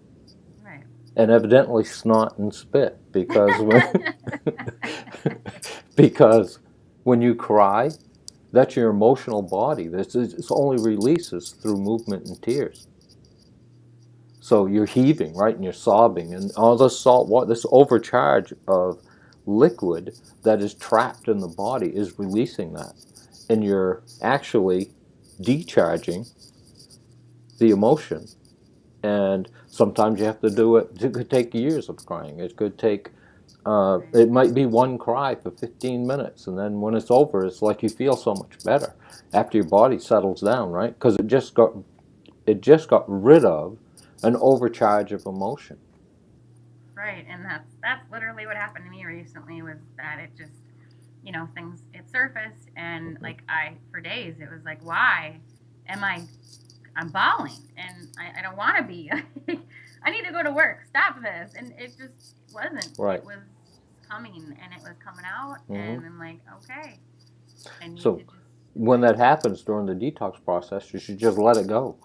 Right. And evidently snot and spit, because because when you cry, that's your emotional body. It's only releases through movement and tears. So you're heaving, right, and you're sobbing, and all this salt water, this overcharge of liquid that is trapped in the body is releasing that. and you're actually decharging the emotion. And sometimes you have to do it. It could take years of crying. It could take, it might be one cry for 15 minutes, and then when it's over, it's like you feel so much better after your body settles down, right? Because it just got rid of an overcharge of emotion. Right, and that's literally what happened to me recently. Was that it just, things, it surfaced, and like for days it was like, why am I'm bawling, and I don't want to be. I need to go to work. Stop this. And it just wasn't. Right. It was coming, and it was coming out, and I'm like, okay. I need So to just, when that happens during the detox process, you should just let it go.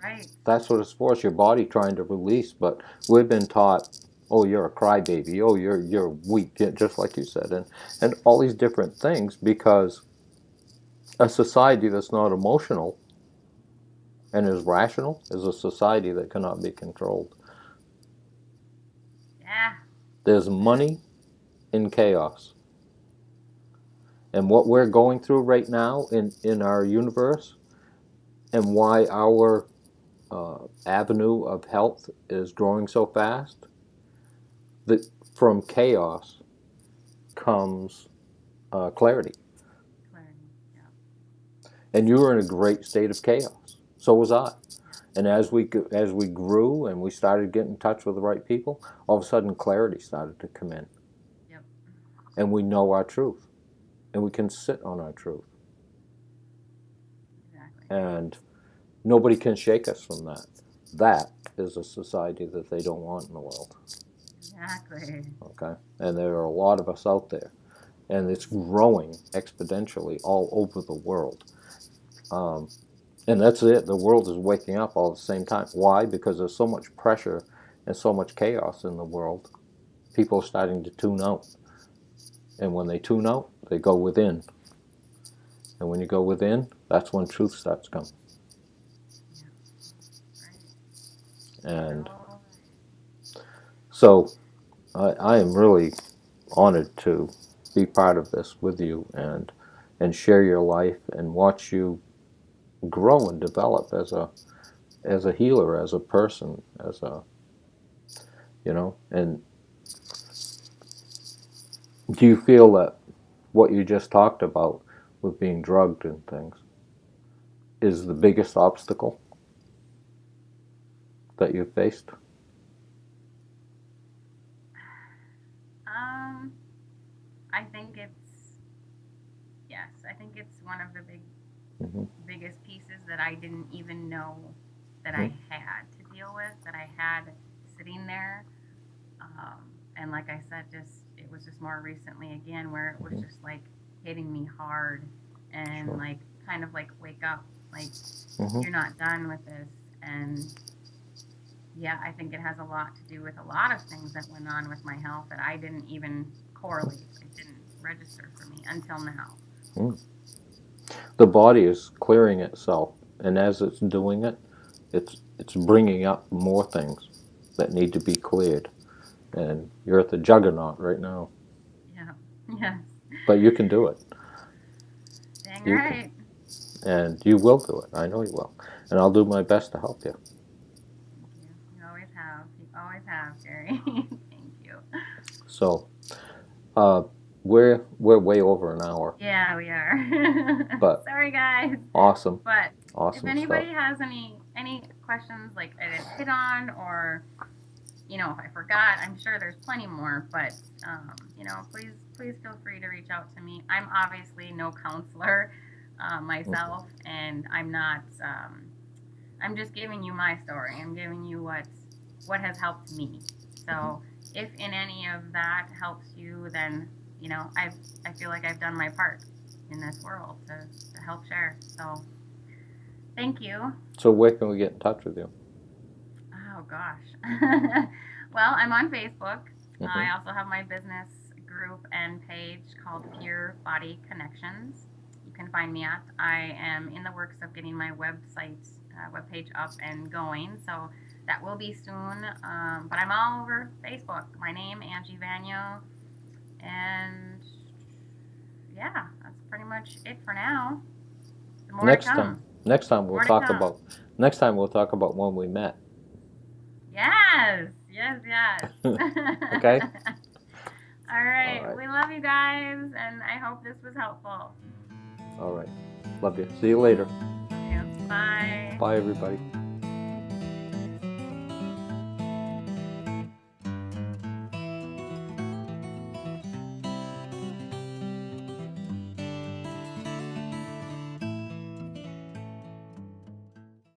right. That's what it's for. It's your body trying to release. But we've been taught, oh, you're a crybaby. Oh, you're weak, just like you said, and all these different things, because a society that's not emotional and is rational is a society that cannot be controlled. Yeah. There's money in chaos. And what we're going through right now in our universe, and why our avenue of health is growing so fast, that from chaos comes clarity. Yeah. And you were in a great state of chaos. So was I. And as we grew and we started getting in touch with the right people, all of a sudden clarity started to come in. Yep. And we know our truth. And we can sit on our truth. Exactly. And nobody can shake us from that. That is a society that they don't want in the world. Exactly. Okay? And there are a lot of us out there. And it's growing exponentially all over the world. And that's it. The world is waking up all at the same time. Why? Because there's so much pressure and so much chaos in the world. People are starting to tune out. And when they tune out, they go within. And when you go within, that's when truth starts coming. Yeah. Right. And so I am really honored to be part of this with you and share your life and watch you grow and develop as a healer, as a person, as a, and do you feel that what you just talked about with being drugged and things is the biggest obstacle that you've faced? I think it's one of the biggest pieces that I didn't even know that I had to deal with, that I had sitting there. And like I said, it was just more recently again where it was just like hitting me hard and like kind of like, wake up, like you're not done with this. And yeah, I think it has a lot to do with a lot of things that went on with my health that I didn't even correlate. It didn't register for me until now. The body is clearing itself, and as it's doing it, it's bringing up more things that need to be cleared. And you're at the juggernaut right now. Yeah. Yes. But you can do it. Dang right. And you will do it. I know you will. And I'll do my best to help you. Thank you. You always have. You always have, Jerry. Thank you. So, we're way over an hour. Yeah, we are. But sorry, guys. Awesome. But awesome if anybody stuff. has any questions, like I didn't hit on, or if I forgot, I'm sure there's plenty more. But please feel free to reach out to me. I'm obviously no counselor myself, and I'm not. I'm just giving you my story. I'm giving you what has helped me. So if in any of that helps you, then I feel like I've done my part in this world to help share. So thank you. So where can we get in touch with you? Oh gosh. Well, I'm on Facebook. I also have my business group and page called Pure Body Connections. You can find me at. I am in the works of getting my webpage up and going, so that will be soon. But I'm all over Facebook. My name, Angie Vanyo. And yeah, that's pretty much it for now. More Next to come. next time we'll More to talk come. about when we met. Yes. Okay? All right. All right. We love you guys, and I hope this was helpful. All right. Love you. See you later. Yeah. Bye. Bye, everybody.